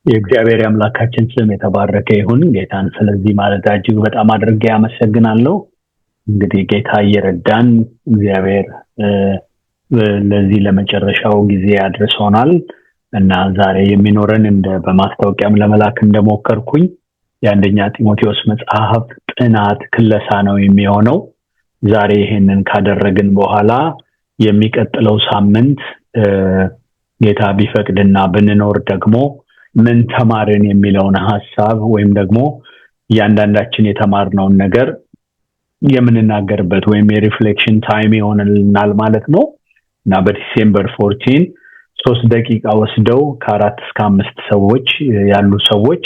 የእግዚአብሔር አምላካችን ስም የተባረከ ይሁን። ጌታን ስለዚህ ማለት እጅግ በጣም አድርጌ አመሰግናለሁ። እንግዲህ ጌታ እየረዳን እግዚአብሔር ለዚህ ለመጨረሻው ጊዜ አድርሶናል እና ዛሬ የሚኖረን እንደ በማስታወቂያም ለመላክ እንደሞከርኩኝ የአንደኛ ጢሞቴዎስ መጽሐፍ ጥናት ክለሳ ነው የሚሆነው። ዛሬ ይሄንን ካደረግን በኋላ የሚቀጥለው ሳምንት ጌታ ቢፈቅድና ብንኖር ደግሞ ምን ተማርን የሚለውን ሐሳብ ወይም ደግሞ ያንዳንዳችን የተማርነውን ነገር የምንናገርበት ወይም የሪፍሌክሽን ታይም ይሆንልናል ማለት ነው። እና በዲሴምበር 14 3 ደቂቃ ወስደው ከ4 እስከ 5 ሰዎች ያሉ ሰዎች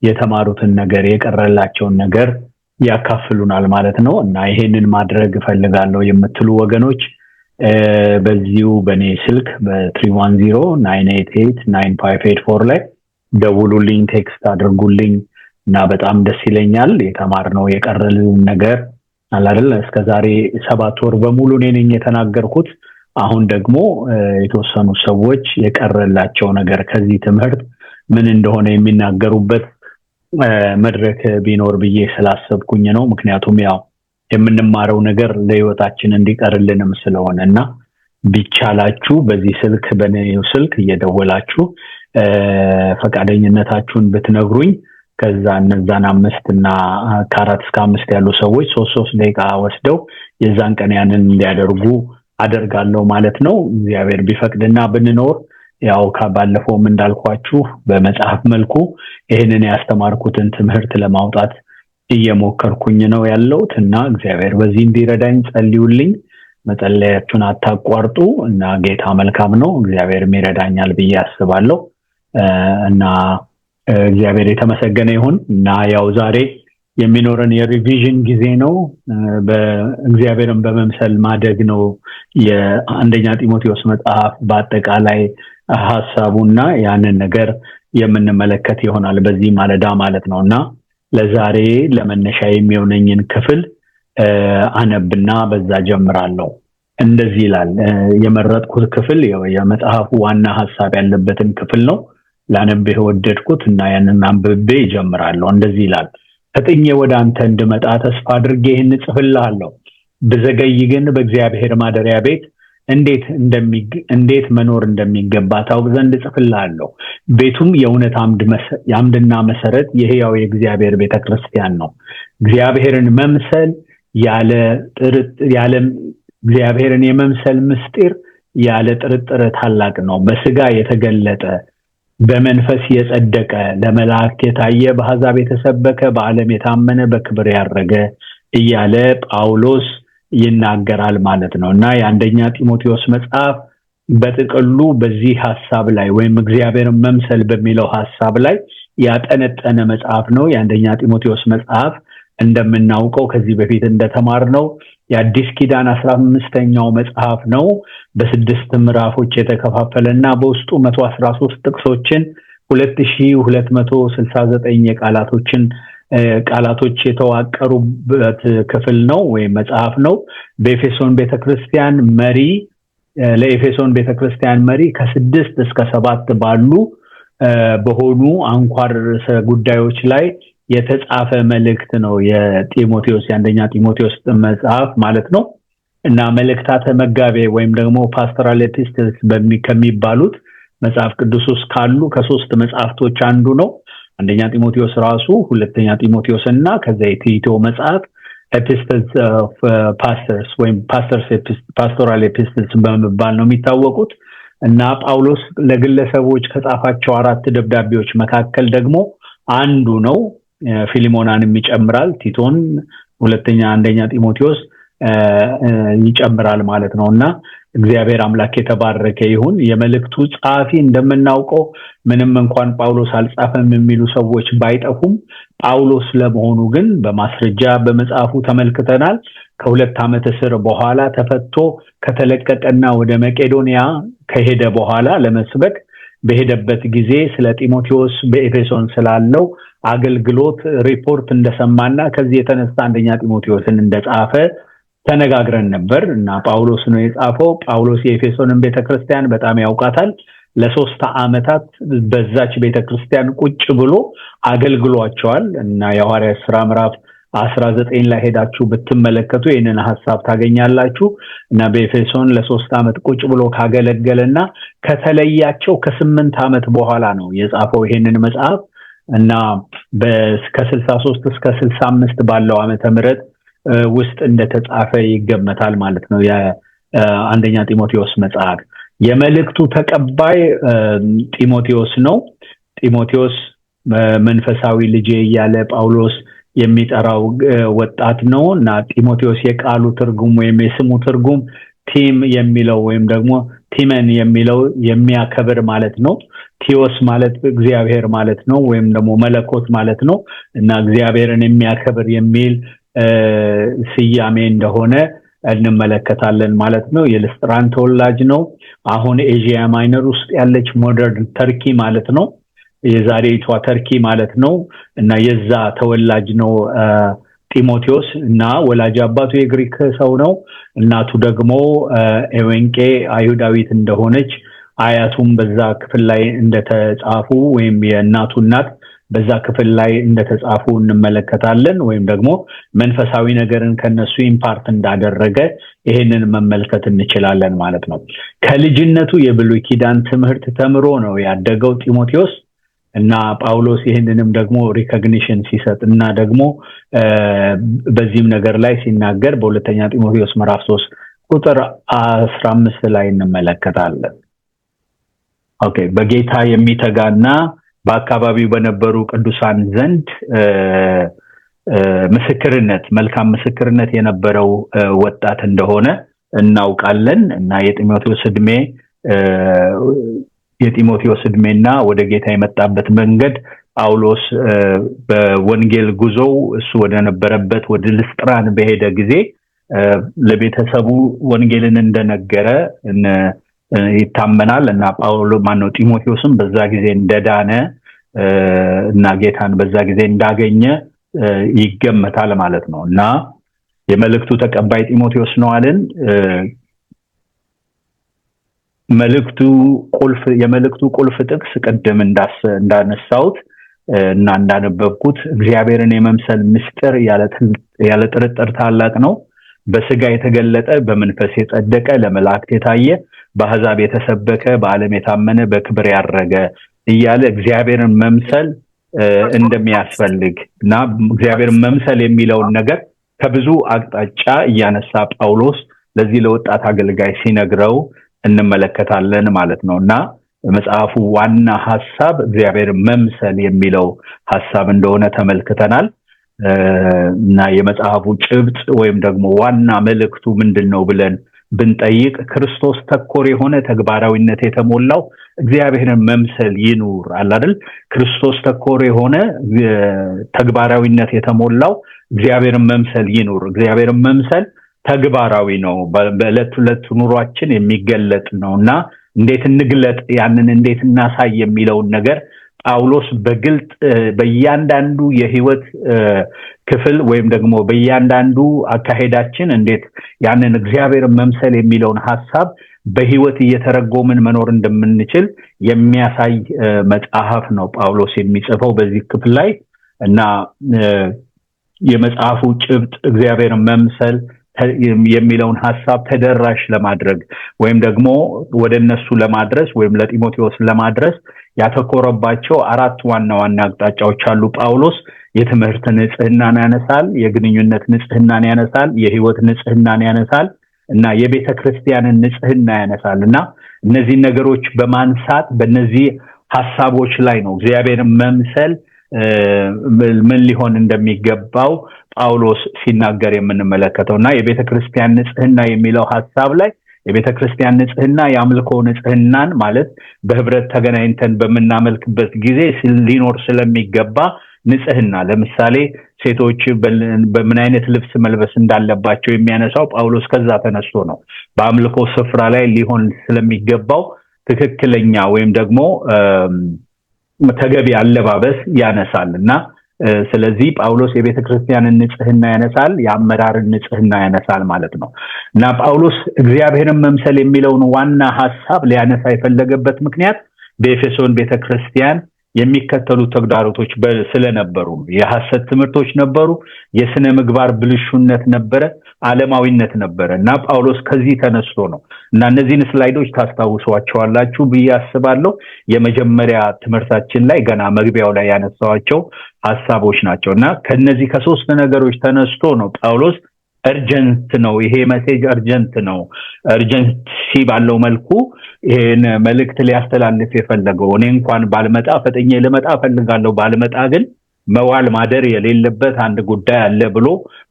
የተማሩትን ነገር የቀረላቸውን ነገር ያካፍሉናል ማለት ነው። እና ይሄንን ማድረግ ፈልጋለሁ የምትሉ ወገኖች በዚሁ በኔ ስልክ በ310-988-9584 ላይ ደውሉልኝ፣ ቴክስት አድርጉልኝ እና በጣም ደስ ይለኛል። የተማርነው የቀረልን ነገር አላደለ እስከዛሬ 7 ወር በሙሉ ነኝ የተናገርኩት። አሁን ደግሞ የተወሰኑ ሰዎች የቀረላቸው ነገር ከዚህ ትምህርት ምን እንደሆነ የሚናገሩበት መድረክ ቢኖር ብዬ ስላሰብኩኝ ነው። ምክንያቱም ያው የምንማረው ነገር ለህይወታችን እንዲቀርልንም ስለሆነና ቢቻላችሁ በዚህ ስልክ በኔው ስልክ እየደወላችሁ ፈቃደኝነታችሁን ብትነግሩኝ ከዛ እነዛን 5 እና ከ4 እስከ 5 ያሉ ሰዎች 3 ደቂቃ ወስደው የዛን ቀን ያንን እንዲያደርጉ አደርጋለሁ ማለት ነው። እግዚአብሔር ቢፈቅድና ብንኖር ያው ከባለፈውም እንዳልኳችሁ በመጽሐፍ መልኩ ይሄንን ያስተማርኩትን ትምህርት ለማውጣት እየሞከርኩኝ ነው ያለሁት እና እግዚአብሔር በዚህ እንዲረዳኝ ጸልዩልኝ። መጸለያችሁን አታቋርጡ እና ጌታ መልካም ነው። እግዚአብሔር ይረዳኛል ብዬ አስባለሁ እና እግዚአብሔር የተመሰገነ ይሁን። እና ያው ዛሬ የሚኖረን የሪቪዥን ጊዜ ነው። በእግዚአብሔርን በመምሰል ማደግ ነው የአንደኛ ጢሞቴዎስ መጽሐፍ በአጠቃላይ ሐሳቡና ያንን ነገር የምንመለከት ይሆናል በዚህ ማለዳ ማለት ነውና ለዛሬ ለመነሻ የሚሆነኝን ክፍል አነብና በዛ ጀምራለሁ። እንደዚህ ይላል። የመረጥኩት ክፍል የመጽሐፉ ዋና ሐሳብ ያለበትን ክፍል ነው ላነብህ ወደድኩት እና ያንን አንብቤ ጀምራለሁ። እንደዚህ ይላል። ፈጥኜ ወደ አንተ እንድመጣ ተስፋ አድርጌ ይህን ጽፍልሃለሁ። በዘገይ ግን በእግዚአብሔር ማደሪያ ቤት እንዴት መኖር እንደሚገባ ታውቅ ዘንድ ጽፍልሃለሁ። ቤቱም የእውነት አምድና መሰረት የሕያው የእግዚአብሔር ቤተክርስቲያን ነው። እግዚአብሔርን መምሰል እግዚአብሔርን የመምሰል ምስጢር ያለ ጥርጥር ታላቅ ነው። በስጋ የተገለጠ በመንፈስ የጸደቀ ለመላእክት የታየ በአሕዛብ የተሰበከ በዓለም የታመነ በክብር ያረገ እያለ ጳውሎስ ይናገራል ማለት ነው። እና የአንደኛ ጢሞቴዎስ መጽሐፍ በጥቅሉ በዚህ ሐሳብ ላይ ወይም እግዚአብሔርን መምሰል በሚለው ሐሳብ ላይ ያጠነጠነ መጽሐፍ ነው። የአንደኛ ጢሞቴዎስ መጽሐፍ እንደምናውቀው ከዚህ በፊት እንደተማርነው የአዲስ ኪዳን 15ኛው መጽሐፍ ነው። በ6 ምዕራፎች የተከፋፈለና በውስጡ 113 ጥቅሶችን 2269 ቃላቶች የተዋቀሩበት ክፍል ነው ወይም መጽሐፍ ነው። ለኤፌሶን ቤተክርስቲያን መሪ ከ6 እስከ 7 ባሉ በሆኑ አንኳር ጉዳዮች ላይ የተጻፈ መልእክት ነው። የአንደኛ ጢሞቴዎስ መጽሐፍ ማለት ነው። እና መልእክታተ መጋቤ ወይም ደግሞ ፓስቶራል ኤፒስትልስ ከሚባሉት መጽሐፍ ቅዱስ ውስጥ ካሉ ከ3 መጽሐፍቶች አንዱ ነው። አንደኛ ጢሞቴዎስ ራሱ፣ ሁለተኛ ጢሞቴዎስ እና ከዛ የቲቶ መጽሐፍ ኤፒስትልስ ኦፍ ፓስተርስ ወይም ፓስቶራል ኤፒስትልስ በመባል ነው የሚታወቁት። እና ጳውሎስ ለግለሰቦች ከጻፋቸው 4 ደብዳቤዎች መካከል ደግሞ አንዱ ነው። ፊሊሞናንም ይጨምራል፣ ቲቶን፣ አንደኛ ጢሞቴዎስ ይጨምራል ማለት ነውና እግዚአብሔር አምላክ የተባረከ ይሁን። የመልእክቱ ጻፊ እንደምናውቀው ምንም እንኳን ጳውሎስ አልጻፈም የሚሉ ሰዎች ባይጠፉም ጳውሎስ ለመሆኑ ግን በማስረጃ በመጽሐፉ ተመልክተናል። ከ2 ዓመት እስር በኋላ ተፈቶ ከተለቀቀና ወደ መቄዶንያ ከሄደ በኋላ ለመስበክ በሄደበት ጊዜ ስለ ጢሞቴዎስ በኤፌሶን ስላለው አገልግሎት ሪፖርት እንደሰማና ከዚህ የተነሳ አንደኛ ጢሞቴዎስን እንደጻፈ ተነጋግረን ነበር እና ጳውሎስ ነው የጻፈው። ጳውሎስ የኤፌሶንን ቤተክርስቲያን በጣም ያውቃታል። ለ3 ዓመታት በዛች ቤተክርስቲያን ቁጭ ብሎ አገልግሏቸዋል እና የሐዋርያት ሥራ ምዕራፍ 19 ላይ ሄዳችሁ ብትመለከቱ ይሄንን ሐሳብ ታገኛላችሁ እና በኤፌሶን ለ3 ዓመት ቁጭ ብሎ ካገለገለና ከተለያቸው ከ8 ዓመት በኋላ ነው የጻፈው ይሄንን መጽሐፍ እና ከ63 እስከ 65 ባለው ዓመተ ምህረት ውስጥ እንደተጻፈ ይገመታል ማለት ነው የአንደኛ ጢሞቴዎስ መጽሐፍ የመልእክቱ ተቀባይ ጢሞቴዎስ ነው ጢሞቴዎስ መንፈሳዊ ልጄ ያለ ጳውሎስ የሚጠራው ወጣት ነውና ጢሞቴዎስ የቃሉ ትርጉም ወይም የስሙ ትርጉም ቲም የሚለው ወይም ደግሞ ቲመን የሚለው የሚያከብር ማለት ነው ቲዮስ ማለት እግዚአብሔር ማለት ነው ወይም ደግሞ መለኮት ማለት ነው እና እግዚአብሔርን የሚያከብር የሚል ስያሜ እንደሆነ እንመለከታለን ማለት ነው የልስጥራን ተወላጅ ነው አሁን ኤዥያ ማይነር ውስጥ ያለች ሞደርን ተርኪ ማለት ነው የዛሬቷ ተርኪ ማለት ነው እና የዛ ተወላጅ ነው ጢሞቴዎስ እና ወላጅ አባቱ የግሪክ ሰው ነው እናቱ ደግሞ ኤዌንቄ አይሁዳዊት እንደሆነች አያቱም በዛ ክፍል ላይ እንደተጻፉ ወይም የእናቱ እናት በዛ ክፍል ላይ እንደተጻፉ እንመለከታለን ወይም ደግሞ መንፈሳዊ ነገርን ከነሱ ኢምፓርት እንዳደረገ ይሄንን መመልከት እንችላለን ማለት ነው ከልጅነቱ የብሉይ ኪዳን ትምህርት ተምሮ ነው ያደገው ጢሞቴዎስ እና ጳውሎስ ይሄንንም ደግሞ ሪኮግኒሽን ሲሰጥና ደግሞ በዚህም ነገር ላይ ሲናገር በሁለተኛ ጢሞቴዎስ ምዕራፍ 3 ቁጥር 15 ላይ እንመለከታለን ኦኬ በጌታ የሚተጋና በአካባቢው በነበሩ ቅዱሳን ዘንድ ምስክርነት መልካም ምስክርነት የነበረው ወጣት እንደሆነ እናውቃለን እና የጢሞቴዎስ እድሜና ወደ ጌታ የመጣበት መንገድ ጳውሎስ በወንጌል ጉዞው እሱ ወደ ነበረበት ወደ ልስጥራን በሄደ ጊዜ ለቤተሰቡ ወንጌልን እንደነገረ ይታመናል እና ጢሞቴዎስም በዛ ጊዜ እንደዳነ እና ጌታን በዛ ጊዜ እንዳገኘ ይገመታል ማለት ነው እና የመልእክቱ ተቀባይ ጢሞቴዎስ ነው አለን የመልእክቱ ቁልፍ ጥቅስ ቀደም እንዳነሳውት እና እንዳነበብኩት እግዚአብሔርን የመምሰል ምስጢር ያለ ጥርጥር ታላቅ ነው በስጋ የተገለጠ በመንፈስ የጸደቀ ለመላእክት የታየ በአሕዛብ የተሰበከ በዓለም የታመነ በክብር ያረገ እያለ እግዚአብሔርን መምሰል እንደሚያስፈልግ እና እግዚአብሔርን መምሰል የሚለውን ነገር ከብዙ አቅጣጫ እያነሳ ጳውሎስ ለዚህ ለወጣት አገልጋይ ሲነግረው እንመለከታለን ማለት ነውና መጽሐፉ ዋና ሐሳብ እግዚአብሔር መምሰል የሚለው ሐሳብ እንደሆነ ተመልክተናል እና የመጽሐፉ ጭብጥ ወይም ደግሞ ዋና መልእክቱ ምንድነው ብለን ብንጠይቅ ክርስቶስ ተኮር የሆነ ተግባራዊነት የተሞላው እግዚአብሔርን መምሰል ይኑር አይደል ክርስቶስ ተኮር የሆነ ተግባራዊነት የተሞላው እግዚአብሔርን መምሰል ይኑር እግዚአብሔርን መምሰል ተግባራዊ ነው በእለት ኑሯችን የሚገለጥ ነውና እንዴት እንግለጥ ያንን እንዴት እናሳይ የሚለውን ነገር ጳውሎስ በግልጥ በእያንዳንዱ የህይወት ክፍል ወይም ደግሞ በእያንዳንዱ አካሄዳችን እንዴት ያንን እግዚአብሔርን መምሰል የሚለውን ሐሳብ በህይወት እየተረጎምን መኖር እንደምንችል የሚያሳይ መጽሐፍ ነው ጳውሎስ የሚጽፈው በዚህ ክፍል ላይ እና የመጽሐፉ ጭብጥ እግዚአብሔርን መምሰል የሚለውን ሐሳብ ተደራሽ ለማድረግ ወይም ደግሞ ወደነሱ ለማድረስ ወይም ለጢሞቴዎስ ለማድረስ ያተኮረባቸው አራት ዋና አቅጣጫዎች አሉ ጳውሎስ የትምህርት ንጽህናን ያነሳል የግንኙነት ንጽህናን ያነሳል የህይወት ንጽህናን ያነሳል እና የቤተክርስቲያንን ንጽህና ያነሳልና እነዚህ ነገሮች በማንሳት በእነዚህ ሐሳቦች ላይ ነው እግዚአብሔርን መምሰል ምን ሊሆን እንደሚገባው ጳውሎስ ሲናገር የምንመለከተውና የቤተክርስቲያን ንጽህና የሚለው ሐሳብ ላይ የቤተክርስቲያን ንጽህና የአምልኮ ንጽህናን ማለት በህብረት ተገናኝተን በመናመልክበት ጊዜ ሊኖር ስለሚገባ ንጽህና ለምሳሌ ሴቶች በምን አይነት ልብስ መልበስ እንዳለባቸው የሚያነሳው ጳውሎስ ከዛ ተነስቶ ነው በአምልኮ ስፍራ ላይ ሊሆን ስለሚገባው ትክክለኛ ወይም ደግሞ ተገቢ አለባበስ ያነሳልና ስለዚህ ጳውሎስ የቤተክርስቲያንን ንጽህና ያነሳል፣ የአመራርን ንጽህና ያነሳል ማለት ነው። እና ጳውሎስ እግዚአብሔርን መምሰል የሚለውን ዋና ሐሳብ ሊያነሳ የፈለገበት ምክንያት በኤፌሶን ቤተክርስቲያን የሚከተሉ ተግዳሮቶች ስለነበሩ የሐሰት ትምህርቶች ነበሩ፣ የስነ ምግባር ብልሹነት ነበረ፣ ዓለማዊነት ነበረ እና ጳውሎስ ከዚህ ተነስቶ ነው እና እነዚህን ስላይዶች ታስታውሷቸዋላችሁ ብዬ አስባለሁ። የመጀመሪያ ትምህርታችን ላይ ገና መግቢያው ላይ ያነሳዋቸው ሐሳቦች ናቸውና ከነዚህ ከሶስት ነገሮች ተነስቶ ነው ጳውሎስ urgent ነው ይሄ ሜሴጅ urgent ነው urgency ባለው መልኩ ይሄን መልእክት ሊያስተላልፍ የፈለገው እኔ እንኳን ባልመጣ ፈጠኜ ልመጣ ፈልጋለሁ ባልመጣ ግን መዋል ማደር የሌለበት አንድ ጉዳይ አለ ብሎ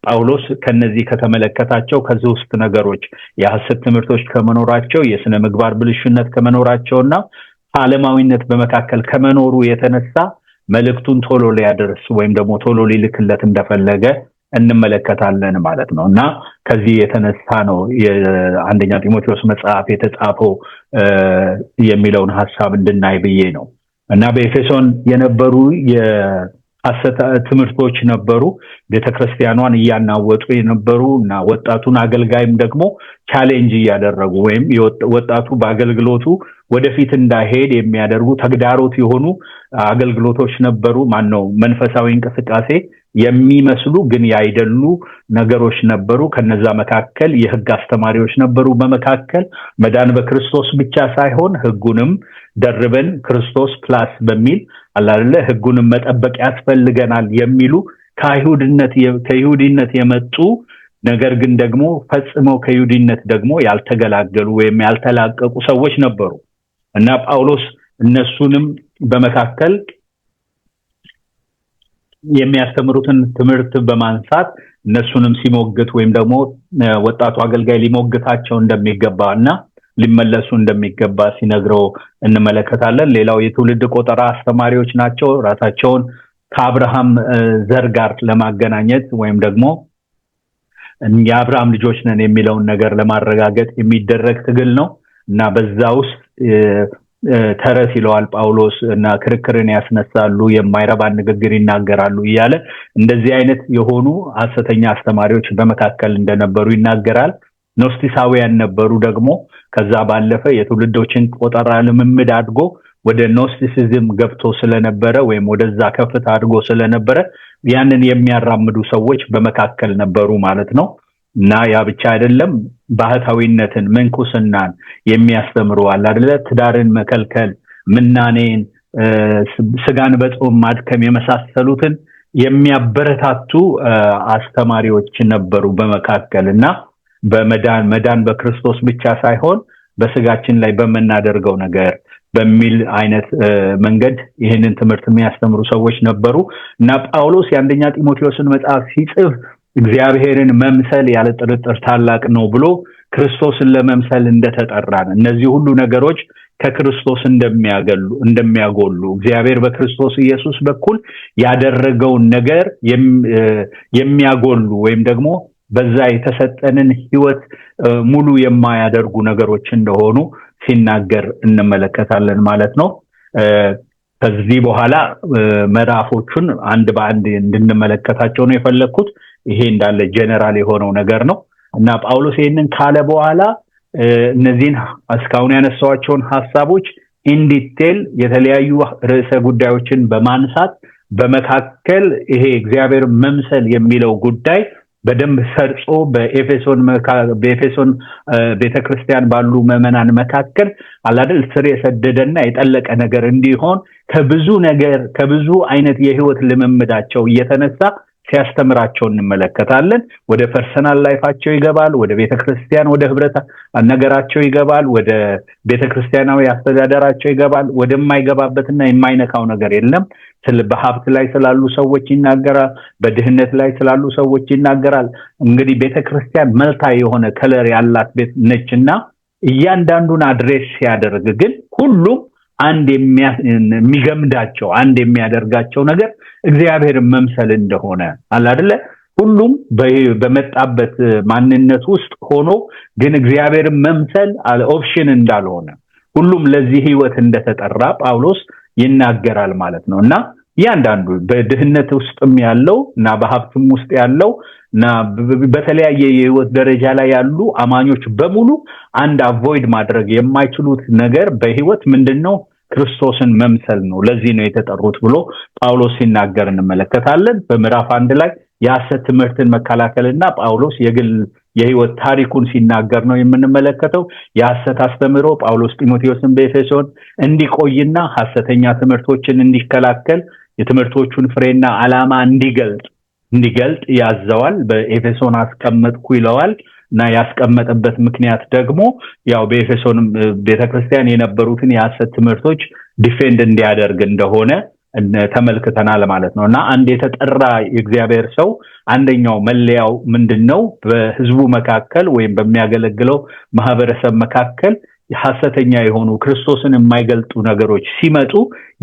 ጳውሎስ ከነዚህ ከተመለከታቸው ከሶስት ነገሮች የሐሰት ትምህርቶች ከመኖራቸው የስነ ምግባር ብልሹነት ከመኖራቸውና ዓለማዊነት በመካከል ከመኖሩ የተነሳ መልእክቱን ቶሎ ሊያደርስ ወይም ደግሞ ቶሎ ሊልክለት እንደፈለገ እንመለከታለን ማለት ነውና ከዚህ የተነሳ ነው የአንደኛ ጢሞቴዎስ መጽሐፍ የተጻፈው የሚለውን ሐሳብ እንድናይ ብዬ ነው። እና በኤፌሶን የነበሩ የሐሰት ትምህርቶች ነበሩ፣ ቤተክርስቲያኗን ያናወጡ የነበሩና ወጣቱን አገልጋይም ደግሞ ቻሌንጅ ያደረጉ ወይም ወጣቱ በአገልግሎቱ ወደፊት እንዳይሄድ የሚያደርጉ ተግዳሮት የሆኑ አገልግሎቶች ነበሩ። ማነው መንፈሳዊ እንቅስቃሴ የሚመስሉ ግን ያይደሉ ነገሮች ነበሩ። ከነዛ መካከል የሕግ አስተማሪዎች ነበሩ። በመካከል መዳን በክርስቶስ ብቻ ሳይሆን ሕጉንም ደርበን ክርስቶስ ፕላስ በሚል አላለ ሕጉንም መጠበቅ ያስፈልገናል የሚሉ ከይሁዲነት የመጡ ነገር ግን ደግሞ ፈጽመው ከይሁዲነት ደግሞ ያልተገላገሉ ወይም ያልተላቀቁ ሰዎች ነበሩ እና ጳውሎስ እነሱንም በመካከል የሚያስተምሩትን ትምህርት በማንሳት እነሱንም ሲሞግት ወይም ደግሞ ወጣቱ አገልጋይ ሊሞግታቸው እንደሚገባና ሊመለሱ እንደሚገባ ሲነግረው እንመለከታለን። ሌላው የትውልድ ቆጠራ አስተማሪዎች ናቸው። ራሳቸውን ከአብርሃም ዘር ጋር ለማገናኘት ወይም ደግሞ የአብርሃም ልጆች ነን የሚለውን ነገር ለማረጋገጥ የሚደረግ ትግል ነው እና በዛ ውስጥ ተረስ ይለዋል ጳውሎስ እና ክርክርን ያስነሳሉ፣ የማይረባ ንግግር ይናገራሉ እያለ እንደዚህ አይነት የሆኑ ሐሰተኛ አስተማሪዎች በመካከል እንደነበሩ ይናገራል። ኖስቲሳውያን ነበሩ ደግሞ ከዛ ባለፈ የትውልዶችን ቆጠራ ልምምድ አድጎ ወደ ኖስቲሲዝም ገብቶ ስለነበረ ወይም ወደዛ ከፍታ አድጎ ስለነበረ ያንን የሚያራምዱ ሰዎች በመካከል ነበሩ ማለት ነው። እና ያ ብቻ አይደለም፣ ባህታዊነትን መንኩስናን የሚያስተምሩ አለ አይደለ፣ ትዳርን መከልከል፣ ምናኔን፣ ስጋን በጾም ማድከም የመሳሰሉትን የሚያበረታቱ አስተማሪዎች ነበሩ በመካከልና መዳን በክርስቶስ ብቻ ሳይሆን በስጋችን ላይ በመናደርገው ነገር በሚል አይነት መንገድ ይሄንን ትምህርት የሚያስተምሩ ሰዎች ነበሩ እና ጳውሎስ የአንደኛ ጢሞቴዎስን መጽሐፍ ሲጽፍ እግዚአብሔርን መምሰል ያለ ጥርጥር ታላቅ ነው ብሎ ክርስቶስን ለመምሰል እንደተጠራን እነዚህ ሁሉ ነገሮች ከክርስቶስ እንደሚያጎሉ እግዚአብሔር በክርስቶስ ኢየሱስ በኩል ያደረገውን ነገር የሚያጎሉ ወይም ደግሞ በዛ የተሰጠንን ህይወት ሙሉ የማያደርጉ ነገሮች እንደሆኑ ሲናገር እንመለከታለን ማለት ነው። ከዚህ በኋላ ምዕራፎቹን አንድ በአንድ እንድንመለከታቸው ነው የፈለኩት። ይሄ እንዳለ ጀነራል የሆነው ነገር ነው እና ጳውሎስ ይሄንን ካለ በኋላ እነዚህን እስካሁን ያነሳዋቸውን ሐሳቦች ኢን ዲቴል የተለያዩ ርዕሰ ጉዳዮችን በማንሳት በመካከል ይሄ እግዚአብሔር መምሰል የሚለው ጉዳይ በደንብ ሰርጾ በኤፌሶን ቤተክርስቲያን ባሉ ምዕመናን መካከል አላደል ስር የሰደደና የጠለቀ ነገር እንዲሆን ከብዙ አይነት የህይወት ልምምዳቸው እየተነሳ ሲያስተምራቸው እንመለከታለን። ወደ ፐርሰናል ላይፋቸው ይገባል፣ ወደ ቤተክርስቲያን ወደ ህብረት ነገራቸው ይገባል፣ ወደ ቤተክርስቲያናዊ አስተዳደራቸው ይገባል። ወደማይገባበትና የማይነካው ነገር የለም። በሀብት ላይ ስላሉ ሰዎች ይናገራል፣ በድህነት ላይ ስላሉ ሰዎች ይናገራል። እንግዲህ ቤተክርስቲያን መልታ የሆነ ከለር ያላት ቤት ነችና እያንዳንዱን አድሬስ ሲያደርግ ግን ሁሉም አንድ የሚገምዳቸው አንድ የሚያደርጋቸው ነገር እግዚአብሔር መምሰል እንደሆነ አለ አይደለ። ሁሉም በመጣበት ማንነት ውስጥ ሆኖ ግን እግዚአብሔር መምሰል ኦፕሽን እንዳልሆነ ሁሉም ለዚህ ህይወት እንደተጠራ ጳውሎስ ይናገራል ማለት ነውና ያንዳንዱ በድህነት ውስጥም ያለው እና በሀብትም ውስጥ ያለው እና በተለያየ የህይወት ደረጃ ላይ ያሉ አማኞች በሙሉ አንድ አቮይድ ማድረግ የማይችሉት ነገር በህይወት ምንድነው? ክርስቶስን መምሰል ነው። ለዚህ ነው የተጠሩት ብሎ ጳውሎስ ሲናገር እንመለከታለን። በምዕራፍ 1 ላይ የሐሰት ትምህርትን መከላከልና ጳውሎስ የግል የህይወት ታሪኩን ሲናገር ነው የምንመለከተው። የሐሰት አስተምሮ ጳውሎስ ጢሞቴዎስን በኤፌሶን እንዲቆይና ሐሰተኛ ትምህርቶችን እንዲከላከል የትምህርቶቹን ፍሬና ዓላማ እንዲገልጥ ያዘዋል። በኤፌሶን አስቀመጥኩ ይለዋል እና ያስቀመጠበት ምክንያት ደግሞ ያው በኤፌሶን ቤተክርስቲያን የነበሩትን የሐሰት ትምህርቶች ዲፌንድ እንዲያደርግ እንደሆነ ተመልክተናል ማለት ነውና አንድ የተጠራ የእግዚአብሔር ሰው አንደኛው መለያው ምንድነው? በህዝቡ መካከል ወይም በሚያገለግለው ማህበረሰብ መካከል ሐሰተኛ የሆኑ ክርስቶስን የማይገልጡ ነገሮች ሲመጡ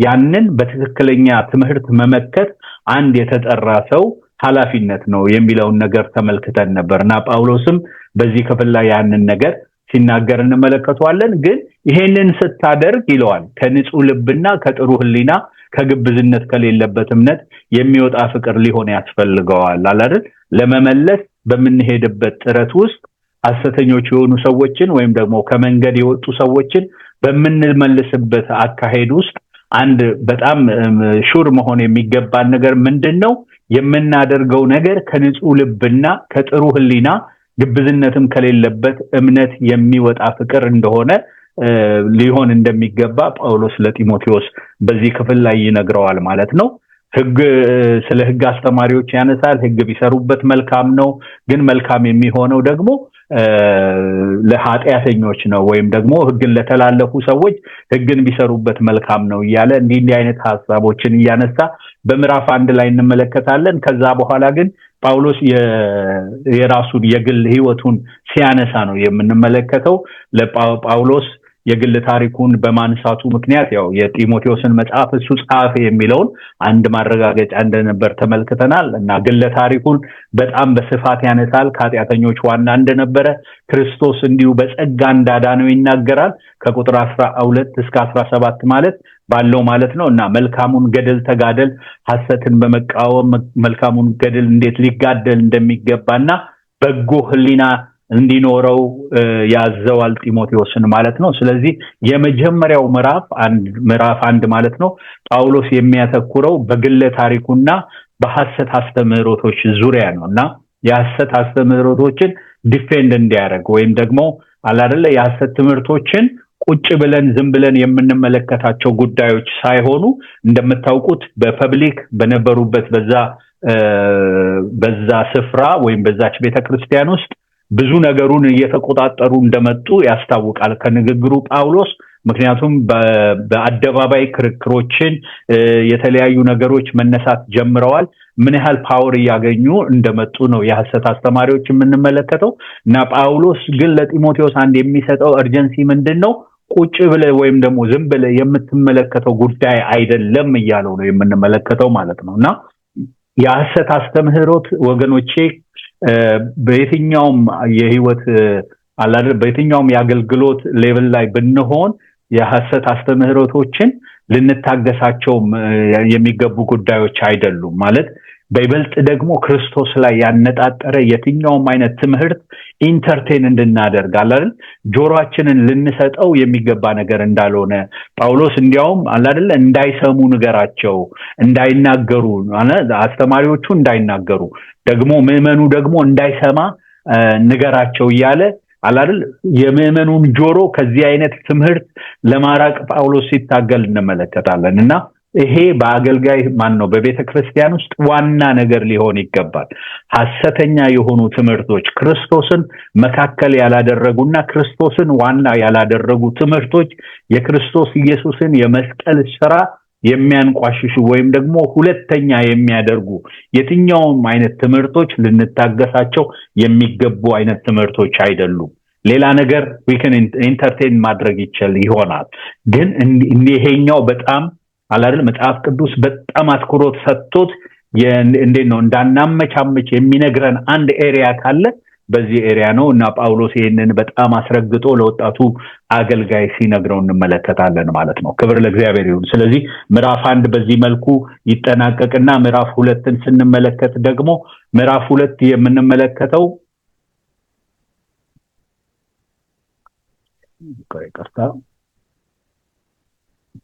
ያንን በትክክለኛ ትምህርት መመከት አንድ የተጠራ ሰው ኃላፊነት ነው የሚለውን ነገር ተመልክተን ነበርና ጳውሎስም በዚህ ክፍል ላይ ያንን ነገር ሲናገር እንመለከተዋለን። ግን ይሄንን ስታደርግ ይለዋል ከንጹህ ልብና ከጥሩ ህሊና ከግብዝነት ከሌለበት እምነት የሚወጣ ፍቅር ሊሆን ያስፈልገዋል አይደል? ለመመለስ በምንሄድበት ጥረት ውስጥ ሐሰተኞች የሆኑ ሰዎችን ወይም ደግሞ ከመንገድ የወጡ ሰዎችን በምንመልስበት አካሄድ ውስጥ አንድ በጣም ሹር መሆን የሚገባን ነገር ምንድነው? የምናደርገው ነገር ከንጹህ ልብና ከጥሩ ህሊና ግብዝነትም ከሌለበት እምነት የሚወጣ ፍቅር እንደሆነ ሊሆን እንደሚገባ ጳውሎስ ለጢሞቴዎስ በዚህ ክፍል ላይ ይነግረዋል ማለት ነው። ስለ ህግ አስተማሪዎች ያነሳል። ህግ ቢሰሩበት መልካም ነው፣ ግን መልካም የሚሆነው ደግሞ ለኃጢአተኞች ነው ወይም ደግሞ ህግን ለተላለፉ ሰዎች ህግን ቢሰሩበት መልካም ነው እያለ እንዲህ አይነት ሐሳቦችን እያነሳ በምዕራፍ 1 ላይ እንመለከታለን። ከዛ በኋላ ግን ጳውሎስ የራሱን የግል ህይወቱን ሲያነሳ ነው የምንመለከተው። ለጳውሎስ የግል ታሪኩን በማንሳቱ ምክንያት ያው የጢሞቴዎስን መጽሐፍ እሱ ጻፈ የሚለውን አንድ ማረጋገጫ እንደነበር ተመልክተናል እና ግል ታሪኩን በጣም በስፋት ያነሳል። ከኃጢአተኞች ዋና እንደነበረ ክርስቶስ እንዲሁ በጸጋ እንዳዳነው ይናገራል። ከቁጥር 12 እስከ 17 ባለው ማለት ነው እና መልካሙን ገድል ተጋደል፣ ሐሰትን በመቃወም መልካሙን ገድል እንዴት ሊጋደል እንደሚገባና በጎ ህሊና እንዲኖረው ያዘዋል ጢሞቴዎስን ማለት ነው። ስለዚህ የመጀመሪያው ምዕራፍ 1 ማለት ነው ጳውሎስ የሚያተኩረው በግል ታሪኩና በሐሰት አስተምህሮቶች ዙሪያ ነውና የሐሰት አስተምህሮቶችን ዲፌንድ እንዲያደርግ ወይም ደግሞ አላደለ የሐሰት ትምህርቶችን ቁጭ ብለን ዝም ብለን የምንመለከታቸው ጉዳዮች ሳይሆኑ እንደምታውቁት በፐብሊክ በነበሩበት በዛ ስፍራ ወይም በዛች ቤተክርስቲያን ውስጥ ብዙ ነገሩን እየተቆጣጠሩ እንደመጡ ያስታውቃል ከንግግሩ ጳውሎስ። ምክንያቱም በአደባባይ ክርክሮችን የተለያዩ ነገሮች መነሳት ጀምረዋል። ምን ያህል ፓወር ያገኙ እንደመጡ ነው የሐሰት አስተማሪዎች የምንመለከተው እና ጳውሎስ ግን ለጢሞቴዎስ አንድ የሚሰጠው እርጀንሲ ምንድነው? ቁጭ ብለ ወይም ደግሞ ዝም ብለ የምትመለከተው ጉዳይ አይደለም እያለው ነው የምንመለከተው ማለት ነውና የሐሰት አስተምህሮት ወገኖቼ በየትኛውም የህይወት በየትኛውም የአገልግሎት ሌቭል ላይ ብንሆን የሐሰት አስተምህሮቶችን ልንታገሳቸው የሚገቡ ጉዳዮች አይደሉም ማለት በይበልጥ ደግሞ ክርስቶስ ላይ ያነጣጠረ የትኛውም አይነት ትምህርት ኢንተርቴን እንድናደርግ አይደል ጆሮአችንን ልንሰጠው የሚገባ ነገር እንዳልሆነ ጳውሎስ እንዲያውም አይደል እንዳይሰሙ ንገራቸው፣ እንዳይናገሩ አስተማሪዎቹ እንዳይናገሩ ደግሞ ምዕመኑ ደግሞ እንዳይሰማ ንገራቸው እያለ አይደል የምዕመኑን ጆሮ ከዚህ አይነት ትምህርት ለማራቅ ጳውሎስ ሲታገል እንመለከታለንና ይሄ በአገልጋይ ነው በቤተክርስቲያን ውስጥ ዋና ነገር ሊሆን ይገባል። ሐሰተኛ የሆኑ ትምህርቶች ክርስቶስን መካከል ያላደረጉና ክርስቶስን ዋና ያላደረጉ ትምህርቶች የክርስቶስ ኢየሱስን የመስቀል ሥራ የሚያንቋሽሹ ወይም ደግሞ ሁለተኛ የሚያደርጉ የትኛውም አይነት ትምህርቶች ልንታገሳቸው የሚገቡ አይነት ትምህርቶች አይደሉም። ሌላ ነገር we can entertain ማድረግ ይሆናል ግን ይሄኛው በጣም አላደል መጽሐፍ ቅዱስ በጣም አትኩሮት ሰጥቶት እንዴት ነው እንዳናመቻመች የሚነግረን አንድ ኤሪያ ካለ በዚህ ኤሪያ ነው እና ጳውሎስ ይሄንን በጣም አስረግጦ ለወጣቱ አገልጋይ ሲነግረው እንመለከታለን ማለት ነው። ክብር ለእግዚአብሔር ይሁን። ስለዚህ ምዕራፍ 1 በዚህ መልኩ ይጠናቀቅና ምዕራፍ 2ን ስንመለከት ደግሞ ምዕራፍ 2 የምንመለከተው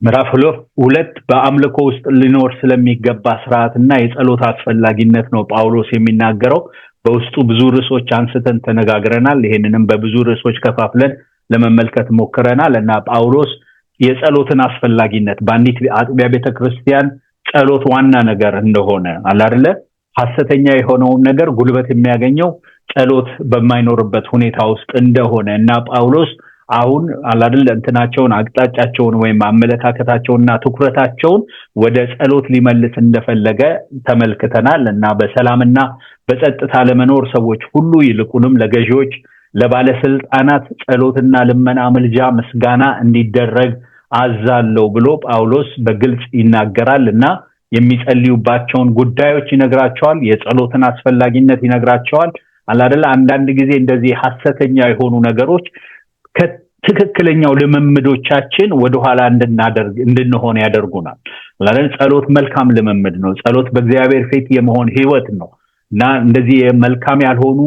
ምዕራፍ 2 በአምልኮ ውስጥ ሊኖር ስለሚገባ ስርዓትና የጸሎት አስፈላጊነት ነው ጳውሎስ የሚናገረው። በውስጡ ብዙ ርዕሶች አንስተን ተነጋግረናል። ይሄንንም በብዙ ርዕሶች ከፋፍለን ለመመልከት ሞክረናል እና ጳውሎስ የጸሎትን አስፈላጊነት በአንዲት አጥቢያ ቤተክርስቲያን ጸሎት ዋና ነገር እንደሆነ አይደለ ሐሰተኛ የሆነው ነገር ጉልበት የሚያገኘው ጸሎት በማይኖርበት ሁኔታ ውስጥ እንደሆነ እና ጳውሎስ አሁን አይደለ እንትናቸውን አቅጣጫቸውን ወይም አመለካከታቸውንና ትኩረታቸውን ወደ ጸሎት ሊመልስ እንደፈለገ ተመልክተናል እና በሰላምና በጸጥታ ለመኖር ሰዎች ሁሉ ይልቁንም ለገዢዎች ለባለስልጣናት ጸሎትና ልመና ምልጃ ምስጋና እንዲደረግ አዛለው ብሎ ጳውሎስ በግልጽ ይናገራልና የሚጸልዩባቸውን ጉዳዮች ይነግራቸዋል። የጸሎትን አስፈላጊነት ይነግራቸዋል። አይደለ አንዳንድ ጊዜ እንደዚህ ሐሰተኛ የሆኑ ነገሮች ከትክክለኛው ልምምዶቻችን ወደ ኋላ እንድንሆን ያደርጉናል። ለምን ጸሎት መልካም ልምምድ ነው። ጸሎት በእግዚአብሔር ፊት የመሆን ህይወት ነው እና እንደዚህ መልካም ያልሆኑ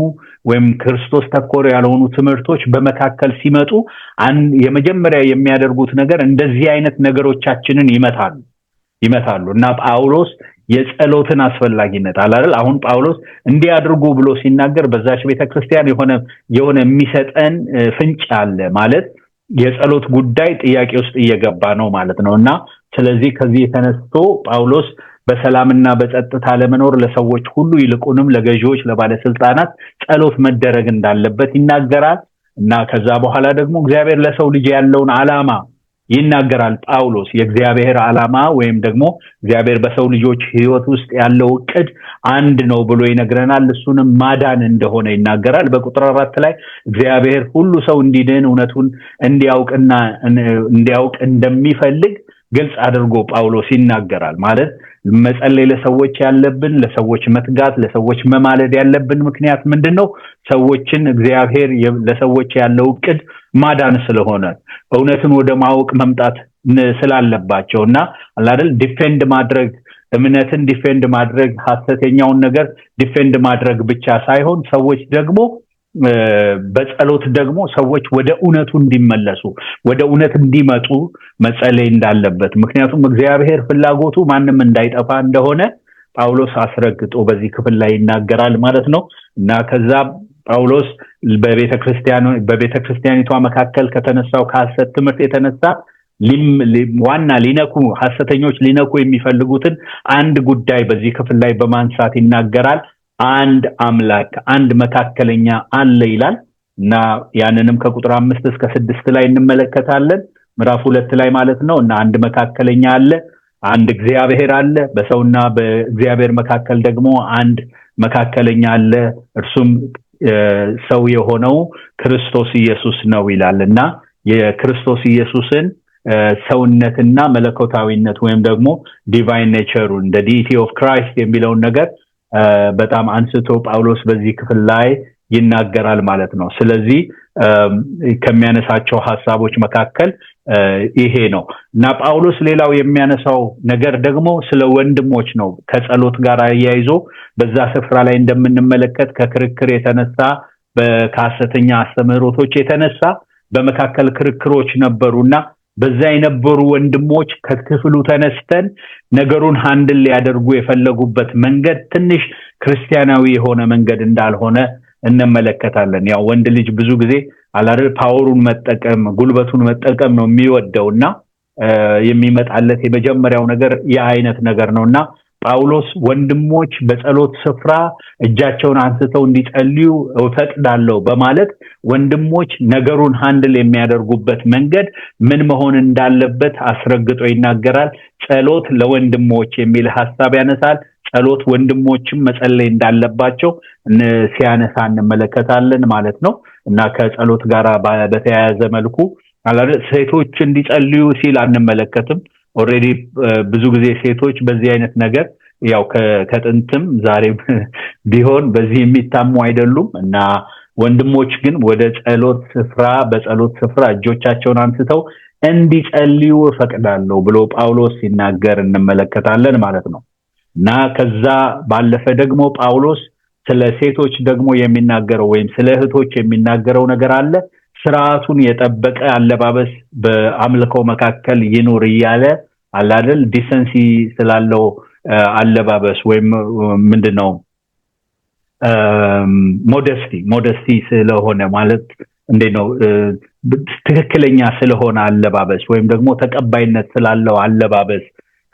ወይም ክርስቶስ ተኮር ያልሆኑ ትምህርቶች በመካከል ሲመጡ የመጀመሪያ የሚያደርጉት ነገር እንደዚህ አይነት ነገሮቻችንን ይመታሉ እና ጳውሎስ የጸሎትን አስፈላጊነት አይደል አሁን ጳውሎስ እንዲያድርጉ ብሎ ሲናገር በዛች ቤተክርስቲያን የሆነ የሚሰጠን ፍንጭ አለ ማለት የጸሎት ጉዳይ ጥያቄ ውስጥ እየገባ ነው ማለት ነውና ስለዚህ ከዚህ ተነስቶ ጳውሎስ በሰላምና በጸጥታ ለመኖር ለሰዎች ሁሉ ይልቁንም ለገዢዎች ለባለስልጣናት ጸሎት መደረግ እንዳለበት ይናገራል እና ከዛ በኋላ ደግሞ እግዚአብሔር ለሰው ልጅ ያለውን ዓላማ ይናገራል። ጳውሎስ የእግዚአብሔር ዓላማ ወይም ደግሞ እግዚአብሔር በሰው ልጆች ህይወት ውስጥ ያለው ዕቅድ አንድ ነው ብሎ ይነግረናል። እሱንም ማዳን እንደሆነ ይናገራል። በቁጥር 4 ላይ እግዚአብሔር ሁሉ ሰው እንዲድን እውነቱን እንዲያውቅ እንደሚፈልግ ግልጽ አድርጎ ጳውሎስ ይናገራል። ማለት መጸለይ ለሰዎች ያለብን ለሰዎች መትጋት ለሰዎች መማለድ ያለብን ምክንያት ምንድነው? ሰዎችን እግዚአብሔር ለሰዎች ያለው ዕቅድ ማዳን ስለሆነ እውነትን ወደ ማወቅ መምጣት ስላለባቸውና አይደል ዲፌንድ ማድረግ እምነትን ዲፌንድ ማድረግ ሐሰተኛውን ነገር ዲፌንድ ማድረግ ብቻ ሳይሆን ሰዎች ደግሞ በጸሎት ደግሞ ሰዎች ወደ እውነቱ እንዲመለሱ ወደ እውነት እንዲመጡ መጸለይ እንዳለበት ምክንያቱም እግዚአብሔር ፍላጎቱ ማንንም እንዳይጠፋ እንደሆነ ጳውሎስ አስረግጦ በዚህ ክፍል ላይ ይናገራል ማለት ነው እና ከዛ ጳውሎስ በቤተክርስቲያኒቷ መካከል ከተነሳው ከሐሰት ትምህርት የተነሳ ዋና ሐሰተኞች ሊነኩ የሚፈልጉትን አንድ ጉዳይ በዚህ ክፍል ላይ በማንሳት ይናገራል። አንድ አምላክ አንድ መካከለኛ አለ ይላል እና ያንንም ከቁጥር 5 እስከ 6 ላይ እንመለከታለን። ምዕራፍ 2 ላይ ማለት ነው እና አንድ መካከለኛ አለ አንድ እግዚአብሔር አለ በሰውና በእግዚአብሔር መካከል ደግሞ አንድ መካከለኛ አለ እርሱም ሰው የሆነው ክርስቶስ ኢየሱስ ነው ይላልና የክርስቶስ ኢየሱስን ሰውነትና መለኮታዊነት ወይም ደግሞ ዲቫይን ኔቸሩን the deity of Christ የሚለውን ነገር በጣም አንስቶ ጳውሎስ በዚህ ክፍል ላይ ይናገራል ማለት ነው። ስለዚህ ከሚያነሳቸው ሐሳቦች መካከል ይሄ ነው እና ጳውሎስ ሌላው የሚያነሳው ነገር ደግሞ ስለ ወንድሞች ነው። ከጸሎት ጋር ያይዞ በዛ ስፍራ ላይ እንደምንመለከት ከክርክር የተነሳ በሐሰተኛ አስተምህሮቶች የተነሳ በመካከል ክርክሮች ነበሩና በዛ የነበሩ ወንድሞች ከክፍሉ ተነስተን ነገሩን ሃንድል ሊያደርጉ የፈለጉበት መንገድ ትንሽ ክርስቲያናዊ የሆነ መንገድ እንዳልሆነ እንመለከታለን። ያው ወንድ ልጅ ብዙ ጊዜ አላረ ፓወሩን መጠቀም ጉልበቱን መጠቀም ነው የሚወደውና የሚመጣለት የመጀመሪያው ነገር የአይነት ነገር ነውና ጳውሎስ ወንድሞች በጸሎት ስፍራ እጃቸውን አንስተው እንዲጸልዩ እፈቅዳለሁ በማለት ወንድሞች ነገሩን ሃንድል የሚያደርጉበት መንገድ ምን መሆን እንዳለበት አስረግጦ ይናገራል። ጸሎት ለወንድሞች የሚል ሐሳብ ያነሳል። ጸሎት ወንድሞችም መጸለይ እንዳለባቸው ሲያነሳ እንመለከታለን ማለት ነው እና ከጸሎት ጋር በተያያዘ መልኩ ሴቶች እንዲጸልዩ ሲል አንመለከትም። ኦሬዲ ብዙ ጊዜ ሴቶች በዚህ አይነት ነገር ያው ከጥንትም ዛሬም ቢሆን በዚህ የሚታሙ አይደሉም እና ወንድሞች ግን ወደ ጸሎት ስፍራ በጸሎት ስፍራ እጆቻቸውን አንስተው እንዲጸልዩ እፈቅዳለሁ ብሎ ጳውሎስ ሲናገር እንመለከታለን ማለት ነው። እና ከዛ ባለፈ ደግሞ ጳውሎስ ስለ ሴቶች ደግሞ የሚናገረው ወይም ስለ እህቶች የሚናገረው ነገር አለ። ስርዓቱን የጠበቀ አለባበስ በአምልኮው መካከል ይኖር ይያለ አላደል ዲሰንሲ ስላለው አለባበስ ወይም ምንድነው ሞደስቲ ስለሆነ ማለት እንደው ትክክለኛ ስለሆነ አለባበስ ወይም ደግሞ ተቀባይነት ስላለው አለባበስ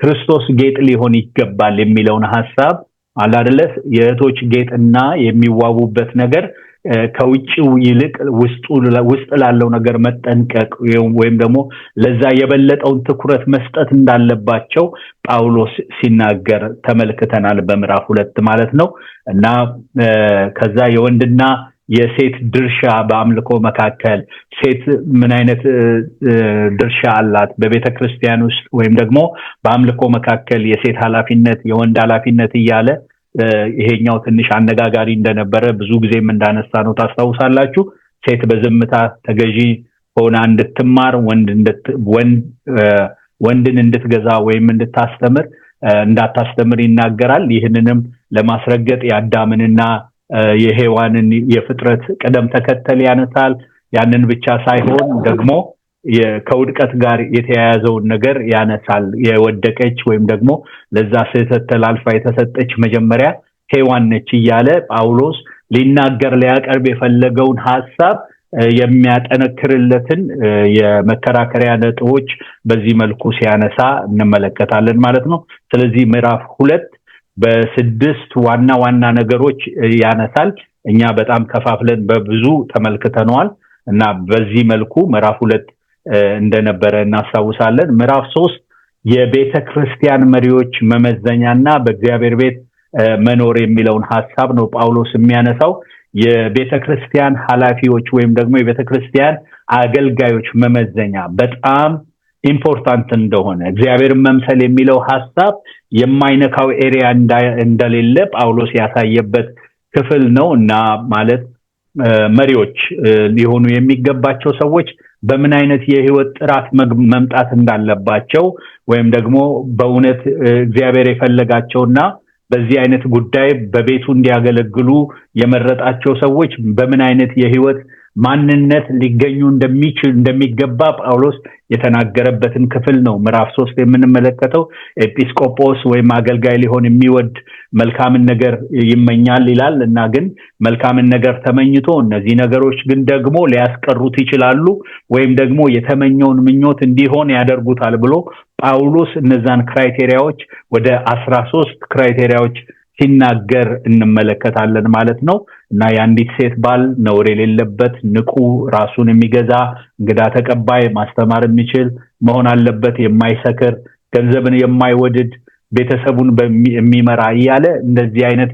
ክርስቶስ ጌጥ ሊሆን ይገባል የሚለውን ሐሳብ አላደለ የእህቶች ጌጥና የሚዋቡበት ነገር ከውጪው ይልቅ ውስጥ ላለው ነገር መጠንቀቅ ወይም ደግሞ ለዛ የበለጠውን ትኩረት መስጠት እንዳለባቸው ጳውሎስ ሲናገር ተመልክተናል በምዕራፍ 2 ማለት ነው። እና ከዛ የወንድና የሴት ድርሻ በአምልኮ መካከል ሴት ምን አይነት ድርሻ አላት በቤተክርስቲያን ውስጥ ወይም ደግሞ በአምልኮ መካከል የሴት ኃላፊነት የወንድ ኃላፊነት እያለ ይሄኛው ትንሽ አነጋጋሪ እንደነበረ ብዙ ጊዜም እንዳነሳ ነው ታስታውሳላችሁ። ሴት በዝምታ ተገዢ ሆና እንድትማር ወንድን እንድትገዛ ወይም እንዳታስተምር ይናገራል። ይህንንም ለማስረገጥ የአዳምንና የሔዋንን የፍጥረት ቀደም ተከተል ያነሳል። ያንን ብቻ ሳይሆን ደግሞ ከውድቀት ጋር የተያያዘውን ነገር ያነሳል። የወደቀች ወይም ደግሞ ለዛ ስህተት ተላልፋ የተሰጠች መጀመሪያ ሔዋን ነች እያለ ጳውሎስ ሊያቀርብ የፈለገውን ሐሳብ የሚያጠነክርለትን የመከራከሪያ ነጥቦች በዚህ መልኩ ሲያነሳ እንመለከታለን ማለት ነው። ስለዚህ ምዕራፍ 2 በስድስት ዋና ነገሮች ያነሳል። እኛ በጣም ከፋፍለን በብዙ ተመልክተናል እና በዚህ መልኩ ምዕራፍ 2 እንደነበረ እናሳውሳለን። ምዕራፍ 3 የቤተ ክርስቲያን መሪዎች መመዘኛና በእግዚአብሔር ቤት መኖር የሚለውን ሐሳብ ነው ጳውሎስ የሚያነሳው። የቤተ ክርስቲያን ኃላፊዎች ወይም ደግሞ የቤተ ክርስቲያን አገልጋዮች መመዘኛ በጣም ኢምፖርታንት እንደሆነ እግዚአብሔርን መምሰል የሚለው ሐሳብ የማይነካው ኤሪያ እንደሌለ ጳውሎስ ያሳየበት ክፍል ነው እና ማለት መሪዎች ሊሆኑ የሚገባቸው ሰዎች በምን አይነት የህይወት ጥራት መምጣት እንዳለባቸው ወይም ደግሞ በእውነት እግዚአብሔር የፈለጋቸውና በዚህ አይነት ጉዳይ በቤቱ እንዲያገለግሉ የመረጣቸው ሰዎች በምን አይነት የህይወት ማንነት ሊገኙ እንደሚገባ ጳውሎስ የተናገረበትን ክፍል ነው ምዕራፍ 3 የምንመለከተው። ኤጲስቆጶስ ወይም አገልጋይ ሊሆን የሚወድ መልካምን ነገር ይመኛል ይላል እና ግን መልካምን ነገር ተመኝቶ እነዚህ ነገሮች ግን ደግሞ ሊያስቀሩት ይችላሉ ወይም ደግሞ የተመኘውን ምኞት እንዲሆን ያደርጉታል ብሎ ጳውሎስ እነዛን ክራይቴሪያዎች ወደ 13 ክራይቴሪያዎች ሲናገር እንመለከታለን ማለት ነው። እና የአንዲት ሴት ባል ነውር የሌለበት ንቁ ራሱን የሚገዛ እንግዳ ተቀባይ ማስተማር የሚችል መሆን አለበት፣ የማይሰክር ገንዘብን የማይወድድ ቤተሰቡን የሚመራ እያለ እንደዚህ አይነት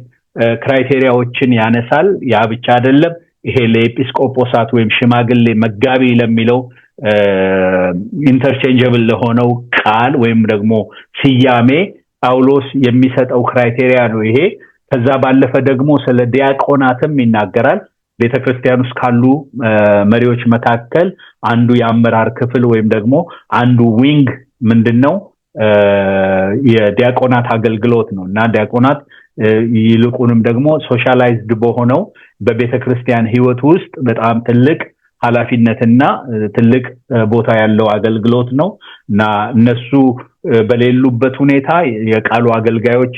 ክራይቴሪያዎችን ያነሳል። ያ ብቻ አይደለም። ይሄ ለኤጲስቆጶሳት ወይም ሽማግሌ መጋቢ ለሚለው ኢንተርቼንጀብል ለሆነው ቃል ወይም ደግሞ ስያሜ ጳውሎስ የሚሰጠው ክራይቴሪያ ነው ይሄ። ከዛ ባለፈ ደግሞ ስለ ዲያቆናትም ይናገራል። ቤተክርስቲያን ውስጥ ካሉ መሪዎች መካከል አንዱ የአመራር ክፍል ወይም ደግሞ አንዱ ዊንግ ምንድነው የዲያቆናት አገልግሎት ነው እና ዲያቆናት ይልቁንም ደግሞ ሶሻላይዝድ በሆነው በቤተክርስቲያን ህይወት ውስጥ በጣም ትልቅ ኃላፊነትና ትልቅ ቦታ ያለው አገልግሎት ነው እና እነሱ በሌሉበት ሁኔታ የቃሉ አገልጋዮች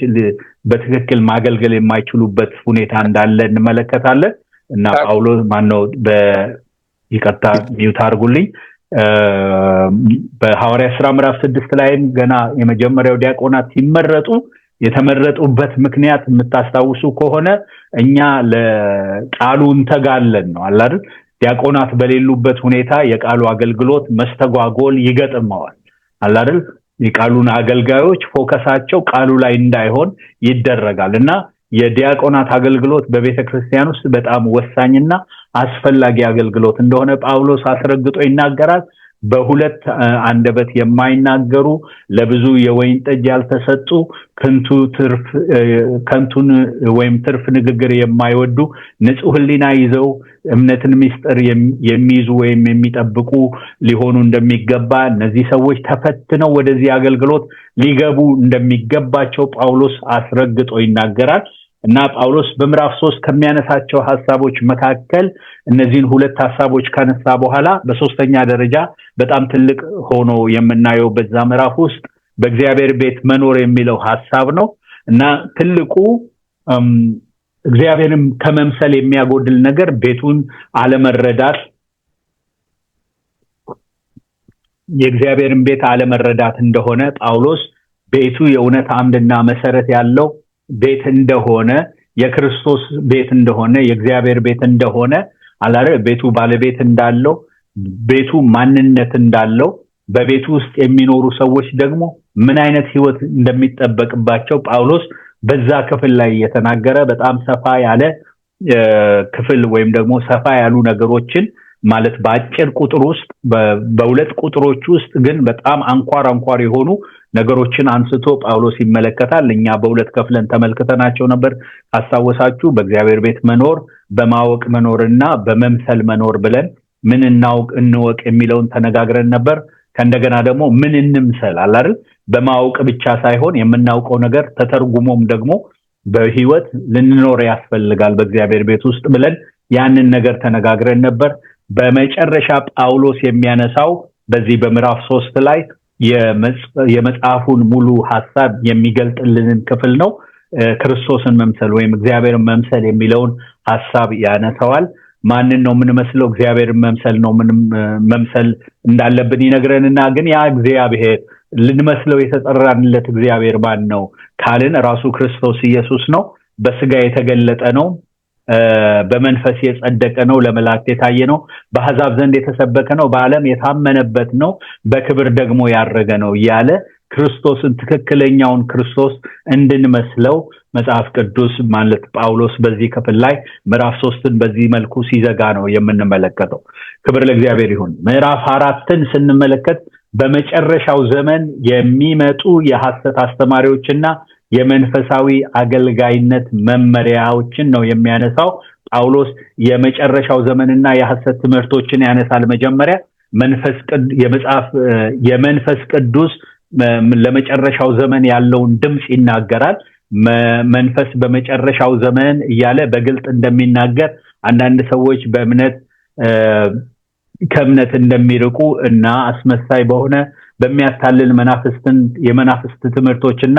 በትክክል ማገልገል የማይችሉበት ሁኔታ እንዳለ እንመለከታለን። እና ጳውሎስ ማነው በይቅርታ ሚውት አድርጉልኝ በሐዋርያ ሥራ ምዕራፍ 6 ላይም ገና የመጀመሪያው ዲያቆናት ሲመረጡ የተመረጡበት ምክንያት የምታስታውሱ ከሆነ እኛ ለቃሉ እንተጋለን ነው አይደል? ዲያቆናት በሌሉበት ሁኔታ የቃሉ አገልግሎት መስተጓጎል ይገጥመዋል አይደል? የቃሉን አገልጋዮች ፎከሳቸው ቃሉ ላይ እንዳይሆን ይደረጋልና የዲያቆናት አገልግሎት በቤተክርስቲያን ውስጥ በጣም ወሳኝና አስፈላጊ አገልግሎት እንደሆነ ጳውሎስ አስረግጦ ይናገራል። በሁለት አንደበት የማይናገሩ ለብዙ የወይን ጠጅ ያልተሰጡ ከንቱን ወይም ትርፍ ንግግር የማይወዱ ንጹህ ሕሊና ይዘው እምነትን ምስጢር የሚይዙ ወይም የሚጠብቁ ሊሆኑ እንደሚገባ እነዚህ ሰዎች ተፈትነው ወደዚህ አገልግሎት ሊገቡ እንደሚገባቸው ጳውሎስ አስረግጦ ይናገራል። እና ጳውሎስ በምዕራፍ 3 ከሚያነሳቸው ሐሳቦች መካከል እነዚህን ሁለት ሐሳቦች ካነሳ በኋላ በሶስተኛ ደረጃ በጣም ትልቅ ሆኖ የምናየው በዛ ምዕራፍ ውስጥ በእግዚአብሔር ቤት መኖር የሚለው ሐሳብ ነው። እና ትልቁ እግዚአብሔርን ከመምሰል የሚያጎድል ነገር ቤቱን አለመረዳት፣ የእግዚአብሔርን ቤት አለመረዳት እንደሆነ ጳውሎስ ቤቱ የእውነት አምድና መሰረት ያለው ቤት እንደሆነ፣ የክርስቶስ ቤት እንደሆነ፣ የእግዚአብሔር ቤት እንደሆነ አላረ ቤቱ ባለቤት እንዳለው፣ ቤቱ ማንነት እንዳለው፣ በቤቱ ውስጥ የሚኖሩ ሰዎች ደግሞ ምን አይነት ህይወት እንደሚጠበቅባቸው ጳውሎስ በዛ ክፍል ላይ የተናገረ በጣም ሰፋ ያለ ክፍል ወይም ደግሞ ሰፋ ያሉ ነገሮችን ማለት በአጭር ቁጥር ውስጥ በሁለት ቁጥሮች ውስጥ ግን በጣም አንኳር የሆኑ ነገሮችን አንስቶ ጳውሎስ ይመለከታል። እኛ በሁለት ከፍለን ተመልክተናቸው ነበር። አስተዋወሳችሁ? በእግዚአብሔር ቤት መኖር፣ በማወቅ መኖርና በመምሰል መኖር ብለን ምን እንወቅ የሚለውን ተነጋግረን ነበር። ከእንደገና ደግሞ ምን እንምሰል አይደል? በማወቅ ብቻ ሳይሆን የምናውቀው ነገር ተተርጉሞም ደግሞ በህይወት ልንኖር ያስፈልጋል በእግዚአብሔር ቤት ውስጥ ብለን ያንን ነገር ተነጋግረን ነበር። በመጨረሻ ጳውሎስ የሚያነሳው በዚህ በምዕራፍ 3 ላይ የመጽሐፉን ሙሉ ሐሳብ የሚገልጥልን ክፍል ነው። ክርስቶስን መምሰል ወይም እግዚአብሔርን መምሰል የሚለውን ሐሳብ ያነሳዋል። ማንን ነው የምንመስለው? እግዚአብሔርን መምሰል ነው መምሰል እንዳለብን ይነግረንና ግን ያ እግዚአብሔር ልንመስለው የተጠራንለት እግዚአብሔር ማን ነው ካልን ራሱ ክርስቶስ ኢየሱስ ነው። በስጋ የተገለጠ ነው፣ በመንፈስ የጸደቀ ነው፣ ለመላእክት የታየ ነው፣ በአሕዛብ ዘንድ የተሰበከ ነው፣ በዓለም የታመነበት ነው፣ በክብር ደግሞ ያረገ ነው እያለ ክርስቶስን ትክክለኛውን ክርስቶስ እንድንመስለው መጽሐፍ ቅዱስ ማለት ጳውሎስ በዚህ ክፍል ላይ ምዕራፍ 3ን በዚህ መልኩ ሲዘጋ ነው የምንመለከተው። ክብር ለእግዚአብሔር ይሁን። ምዕራፍ 4ን ስንመለከት በመጨረሻው ዘመን የሚመጡ የሐሰት አስተማሪዎችና የመንፈሳዊ አገልጋይነት መመሪያዎችን ነው የሚያነሳው። ጳውሎስ የመጨረሻው ዘመንና የሐሰት ትምህርቶችን ያነሳል። መጀመሪያ የመንፈስ ቅዱስ ለመጨረሻው ዘመን ያለውን ድምጽ ይናገራል። መንፈስ በመጨረሻው ዘመን እያለ በግልጥ እንደሚናገር አንዳንድ ሰዎች ከእምነት እንደሚርቁ እና አስመሳይ በሆነ በሚያታልል የመናፍስት ትምህርቶችና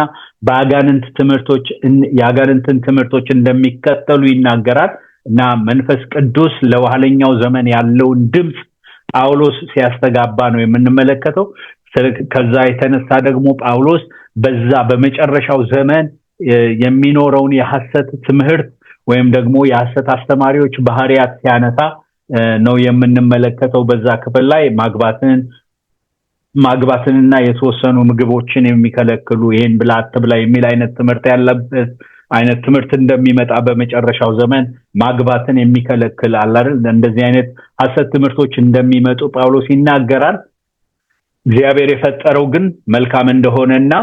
የአጋንንትን ትምህርቶች እንደሚከተሉ ይናገራል። እና መንፈስ ቅዱስ ለኋለኛው ዘመን ያለውን ድምጽ ጳውሎስ ሲያስተጋባ ነው የምንመለከተው። ከዛ የተነሳ ደግሞ ጳውሎስ በዛ በመጨረሻው ዘመን የሚኖረውን የሐሰት ትምህርት ወይም ደግሞ የሐሰት አስተማሪዎች ባህሪያት ሲያነሳ ነው የምንመለከተው። በዛ ክፍል ላይ ማግባትንና የተወሰኑ ምግቦችን የሚከለክሉ ይሄን ብላ አትብላ የሚል አይነት ትምህርት ያለበት አይነት ትምህርት እንደሚመጣ በመጨረሻው ዘመን ማግባትን የሚከለክል አይደል? እንደዚህ አይነት ሐሰት ትምህርቶች እንደሚመጡ ጳውሎስ ይናገራል። እግዚአብሔር የፈጠረው ግን መልካም እንደሆነና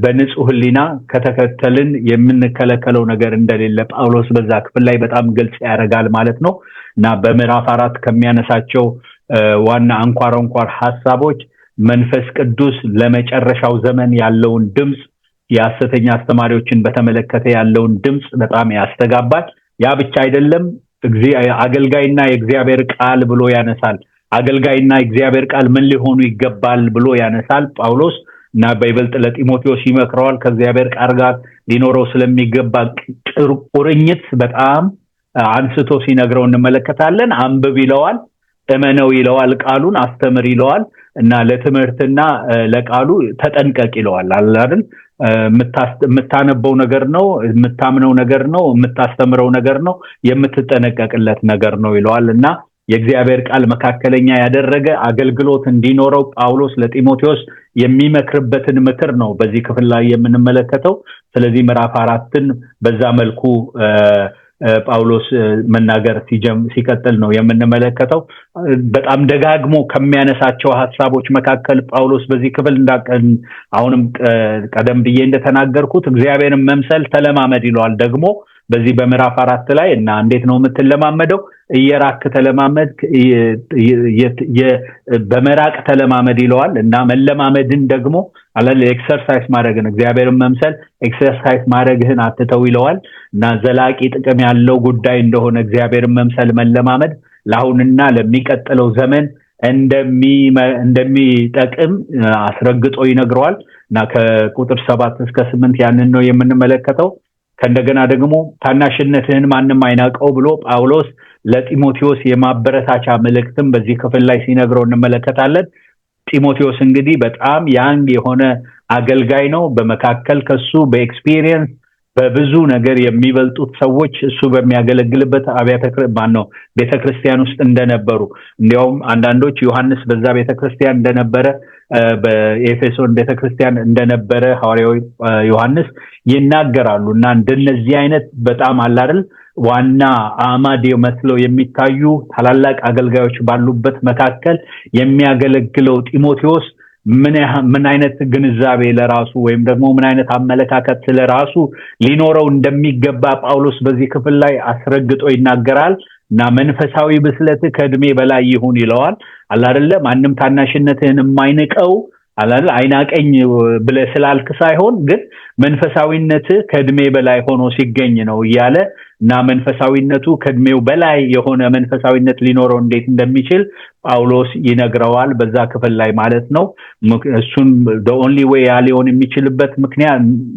በንጹህ ሕሊና ከተከተልን የምንከለከለው ነገር እንደሌለ ጳውሎስ በዛ ክፍል ላይ በጣም ግልጽ ያደርጋል ማለት ነው። እና በምዕራፍ 4 ከሚያነሳቸው ዋና አንኳር ሐሳቦች መንፈስ ቅዱስ ለመጨረሻው ዘመን ያለውን ድምጽ፣ የሐሰተኛ አስተማሪዎችን በተመለከተ ያለውን ድምጽ በጣም ያስተጋባል። ያ ብቻ አይደለም፣ አገልጋይና የእግዚአብሔር ቃል ብሎ ያነሳል። አገልጋይና የእግዚአብሔር ቃል ምን ሊሆኑ ይገባል ብሎ ያነሳል ጳውሎስ እና በይበልጥ ለጢሞቴዎስ ይመክረዋል። ከእግዚአብሔር ቃል ጋር ሊኖረው ስለሚገባ ቁርኝት በጣም አንስቶ ሲነግረው እንመለከታለን። አንብብ ይለዋል፣ እመነው ይለዋል፣ ቃሉን አስተምር ይለዋል እና ለትምህርትና ለቃሉ ተጠንቀቅ ይለዋል አይደል? የምታነበው ነገር ነው፣ የምታምነው ነገር ነው፣ የምታስተምረው ነገር ነው፣ የምትጠነቀቅለት ነገር ነው ይለዋል። እና የእግዚአብሔር ቃል መካከለኛ ያደረገ አገልግሎት እንዲኖረው ጳውሎስ ለጢሞቴዎስ የሚመክርበትን ምክር ነው በዚህ ክፍል ላይ የምንመለከተው። ስለዚህ ምዕራፍ 4ን በዛ መልኩ ጳውሎስ መናገር ሲቀጥል ነው የምንመለከተው። በጣም ደጋግሞ ከሚያነሳቸው ሐሳቦች መካከል ጳውሎስ በዚህ ክፍል አሁንም ቀደም ብዬ እንደተናገርኩት እግዚአብሔርን መምሰል ተለማመድ ይለዋል። ደግሞ በዚህ በምዕራፍ 4 ላይ እና እንዴት ነው የምትለማመደው? እየራክ ተለማመድ፣ በመራቅ ተለማመድ ይለዋል። እና መለማመድን ደግሞ አላለ ኤክሰርሳይዝ ማድረግን እግዚአብሔርን መምሰል ኤክሰርሳይዝ ማድረግህን አትተው ይለዋል። እና ዘላቂ ጥቅም ያለው ጉዳይ እንደሆነ እግዚአብሔርን መምሰል መለማመድ ለአሁንና ለሚቀጥለው ዘመን እንደሚጠቅም አስረግጦ ይነግረዋል። እና ከቁጥር 7 እስከ 8 ያንን ነው የምንመለከተው። ከእንደገና ደግሞ ታናሽነትህን ማንም አይናቀው ብሎ ጳውሎስ ለጢሞቴዎስ የማበረታቻ መልእክትም በዚህ ክፍል ላይ ሲነግረው እንመለከታለን። ጢሞቴዎስ እንግዲህ በጣም ያንግ የሆነ አገልጋይ ነው። በመካከል ከሱ በኤክስፒሪየንስ በብዙ ነገር የሚበልጡት ሰዎች እሱ በሚያገለግልበት ቤተክርስቲያን ውስጥ እንደነበሩ፣ እንዲያውም አንዳንዶች ዮሐንስ በዛ ቤተክርስቲያን እንደነበረ በኤፌሶን ቤተክርስቲያን እንደነበረ ሐዋርያው ዮሐንስ ይናገራሉ። እና እንደነዚህ አይነት በጣም አላርል ዋና አማድ መስለው የሚታዩ ታላላቅ አገልጋዮች ባሉበት መካከል የሚያገለግለው ጢሞቴዎስ ምን አይነት ግንዛቤ ለራሱ ወይም ደግሞ ምን አይነት አመለካከት ስለራሱ ሊኖረው እንደሚገባ ጳውሎስ በዚህ ክፍል ላይ አስረግጦ ይናገራል። እና መንፈሳዊ ብስለት ከእድሜ በላይ ይሁን ይለዋል። አላደለ ማንም ታናሽነትህን የማይንቀው አላል አይናቀኝ ብለ ስላልክ ሳይሆን ግን መንፈሳዊነት ከእድሜ በላይ ሆኖ ሲገኝ ነው እያለ እና መንፈሳዊነቱ ከእድሜው በላይ የሆነ መንፈሳዊነት ሊኖረው እንዴት እንደሚችል ጳውሎስ ይነግረዋል በዛ ክፍል ላይ ማለት ነው። እሱን the only way ሊሆን የሚችልበት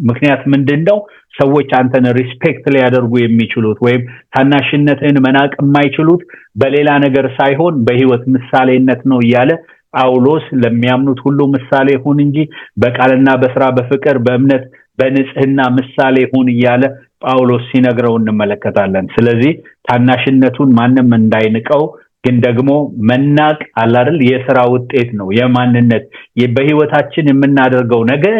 ምክንያት ምንድነው? ሰዎች አንተን ሪስፔክት ሊያደርጉ የሚችሉት ወይም ታናሽነትህን መናቅ የማይችሉት በሌላ ነገር ሳይሆን በህይወት ምሳሌነት ነው እያለ ጳውሎስ ለሚያምኑት ሁሉ ምሳሌ ሁን እንጂ በቃልና በስራ በፍቅር በእምነት በንጽህና ምሳሌ ሁን እያለ ጳውሎስ ሲነግረው እንመለከታለን። ስለዚህ ታናሽነቱን ማንም እንዳይንቀው፣ ግን ደግሞ መናቅ አላል የሥራ ውጤት ነው የማንነት በህይወታችን የምናደርገው ነገር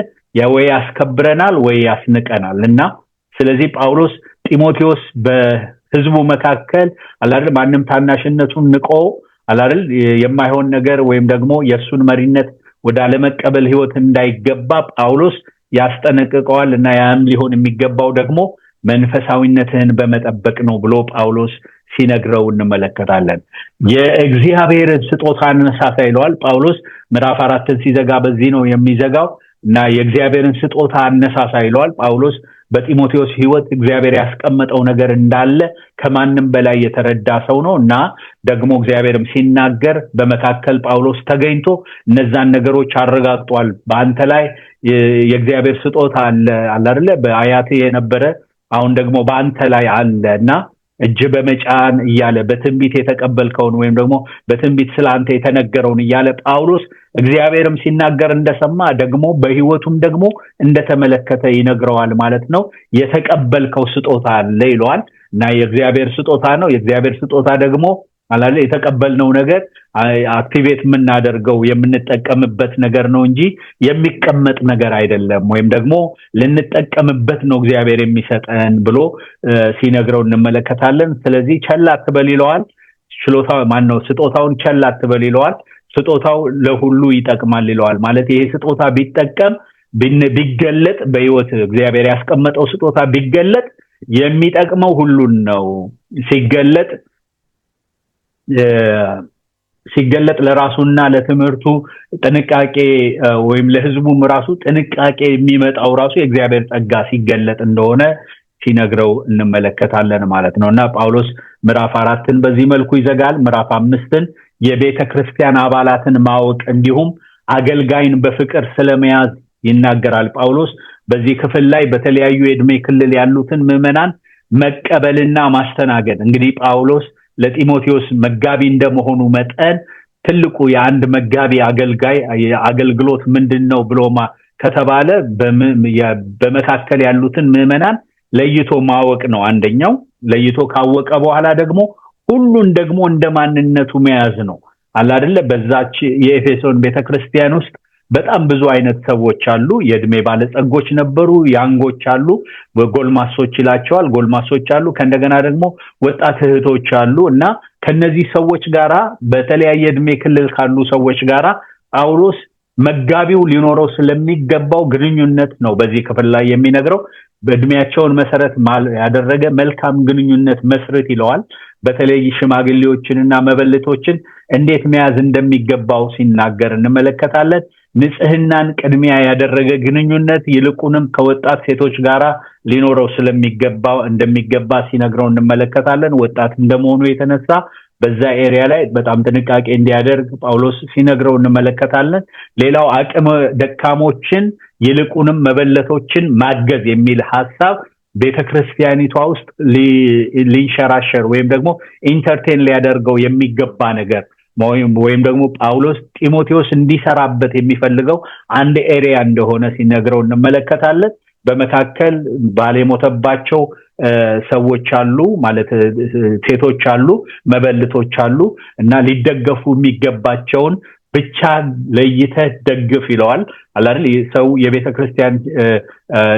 ወይ ያስከብረናል ወይ ያስንቀናል። እና ስለዚህ ጳውሎስ ጢሞቴዎስ በህዝቡ መካከል አላል ማንም ታናሽነቱን ንቆ አላል የማይሆን ነገር ወይም ደግሞ የሱን መሪነት ወደ አለመቀበል ህይወት እንዳይገባ ጳውሎስ ያስጠነቅቀዋል። እና ያም ሊሆን የሚገባው ደግሞ መንፈሳዊነትህን በመጠበቅ ነው ብሎ ጳውሎስ ሲነግረው እንመለከታለን። የእግዚአብሔር ስጦታን ነሳሳ ይለዋል ጳውሎስ ምዕራፍ 4 ሲዘጋ በዚህ ነው የሚዘጋው። እና የእግዚአብሔርን ስጦታ አነሳሳ ይለዋል ጳውሎስ በጢሞቴዎስ ህይወት እግዚአብሔር ያስቀመጠው ነገር እንዳለ ከማንም በላይ የተረዳ ሰው ነው። እና ደግሞ እግዚአብሔርም ሲናገር በመካከል ጳውሎስ ተገኝቶ እነዛን ነገሮች አረጋግጧል። በአንተ ላይ የእግዚአብሔር ስጦታ አለ አይደለ? በአያቴ የነበረ አሁን ደግሞ በአንተ ላይ አለና እጅ በመጫን እያለ በትንቢት የተቀበልከውን ወይም ደግሞ በትንቢት ስላንተ የተነገረውን እያለ ጳውሎስ እግዚአብሔርም ሲናገር እንደሰማ ደግሞ በህይወቱም ደግሞ እንደተመለከተ ይነግረዋል ማለት ነው። የተቀበልከው ስጦታ አለ ይለዋል። እና የእግዚአብሔር ስጦታ ነው። የእግዚአብሔር ስጦታ ደግሞ አላለ የተቀበልነው ነገር አክቲቬት የምናደርገው የምንጠቀምበት ነገር ነው እንጂ የሚቀመጥ ነገር አይደለም። ወይም ደግሞ ልንጠቀምበት ነው እግዚአብሔር የሚሰጠን ብሎ ሲነግረው እንመለከታለን። ስለዚህ ቸል አትበል ይለዋል። ስጦታውን ቸል አትበል ይለዋል። ስጦታው ለሁሉ ይጠቅማል ይለዋል። ማለት ይሄ ስጦታ ቢገለጥ በህይወት እግዚአብሔር ያስቀመጠው ስጦታ ቢገለጥ የሚጠቅመው ሁሉን ነው። ሲገለጥ ለራሱና ለትምህርቱ ጥንቃቄ ወይም ለህዝቡም ራሱ ጥንቃቄ የሚመጣው ራሱ የእግዚአብሔር ጸጋ ሲገለጥ እንደሆነ ሲነግረው እንመለከታለን ማለት ነው። እና ጳውሎስ ምዕራፍ 4ን በዚህ መልኩ ይዘጋል። ምዕራፍ 5ን የቤተክርስቲያን አባላትን ማወቅ እንዲሁም አገልጋይን በፍቅር ስለመያዝ ይናገራል ጳውሎስ። በዚህ ክፍል ላይ በተለያዩ የዕድሜ ክልል ያሉትን ምዕመናን መቀበልና ማስተናገድ እንግዲህ ጳውሎስ ለጢሞቴዎስ መጋቢ እንደመሆኑ መጠን ትልቁ የአንድ መጋቢ አገልግሎት ምንድነው ብሎ ከተባለ በመካከል ያሉትን ምዕመናን ለይቶ ማወቅ ነው አንደኛው። ለይቶ ካወቀ በኋላ ደግሞ ሁሉን ደግሞ እንደማንነቱ መያዝ ነው። አላደለ በዛች የኤፌሶን ቤተክርስቲያን ውስጥ በጣም ብዙ አይነት ሰዎች አሉ። የእድሜ ባለጸጎች ነበሩ፣ ያንጎች አሉ፣ ጎልማሶች ይላቸዋል፣ ጎልማሶች አሉ፣ ከእንደገና ደግሞ ወጣት እህቶች አሉ እና ከነዚህ ሰዎች ጋራ በተለያየ እድሜ ክልል ካሉ ሰዎች ጋራ ጳውሎስ መጋቢው ሊኖረው ስለሚገባው ግንኙነት ነው በዚህ ክፍል ላይ የሚነግረው። በእድሜያቸውን መሰረት ያደረገ መልካም ግንኙነት መስርት ይለዋል። በተለይ ሽማግሌዎችንና መበለቶችን እንዴት መያዝ እንደሚገባው ሲናገር እንመለከታለን። ንጽህናን ቅድሚያ ያደረገ ግንኙነት ይልቁንም ከወጣት ሴቶች ጋራ ሊኖረው እንደሚገባ ሲነግረው እንመለከታለን። ወጣት እንደመሆኑ የተነሳ በዛ ኤሪያ ላይ በጣም ጥንቃቄ እንዲያደርግ ጳውሎስ ሲነግረው እንመለከታለን። ሌላው አቅመ ደካሞችን ይልቁንም መበለቶችን ማገዝ የሚል ሐሳብ ቤተክርስቲያኒቷ ውስጥ ሊንሸራሸር ወይም ደግሞ ኢንተርቴን ሊያደርገው የሚገባ ነገር ወይም ደግሞ ጳውሎስ ጢሞቴዎስ እንዲሰራበት የሚፈልገው አንድ ኤሪያ እንደሆነ ሲነግረው እንመለከታለን። በመካከል ባለሞተባቸው ሰዎች አሉ ማለት ሴቶች አሉ፣ መበለቶች አሉ እና ሊደገፉ የሚገባቸውን ብቻ ለይተህ ደግፍ ይለዋል አይደል? ሰው የቤተክርስቲያን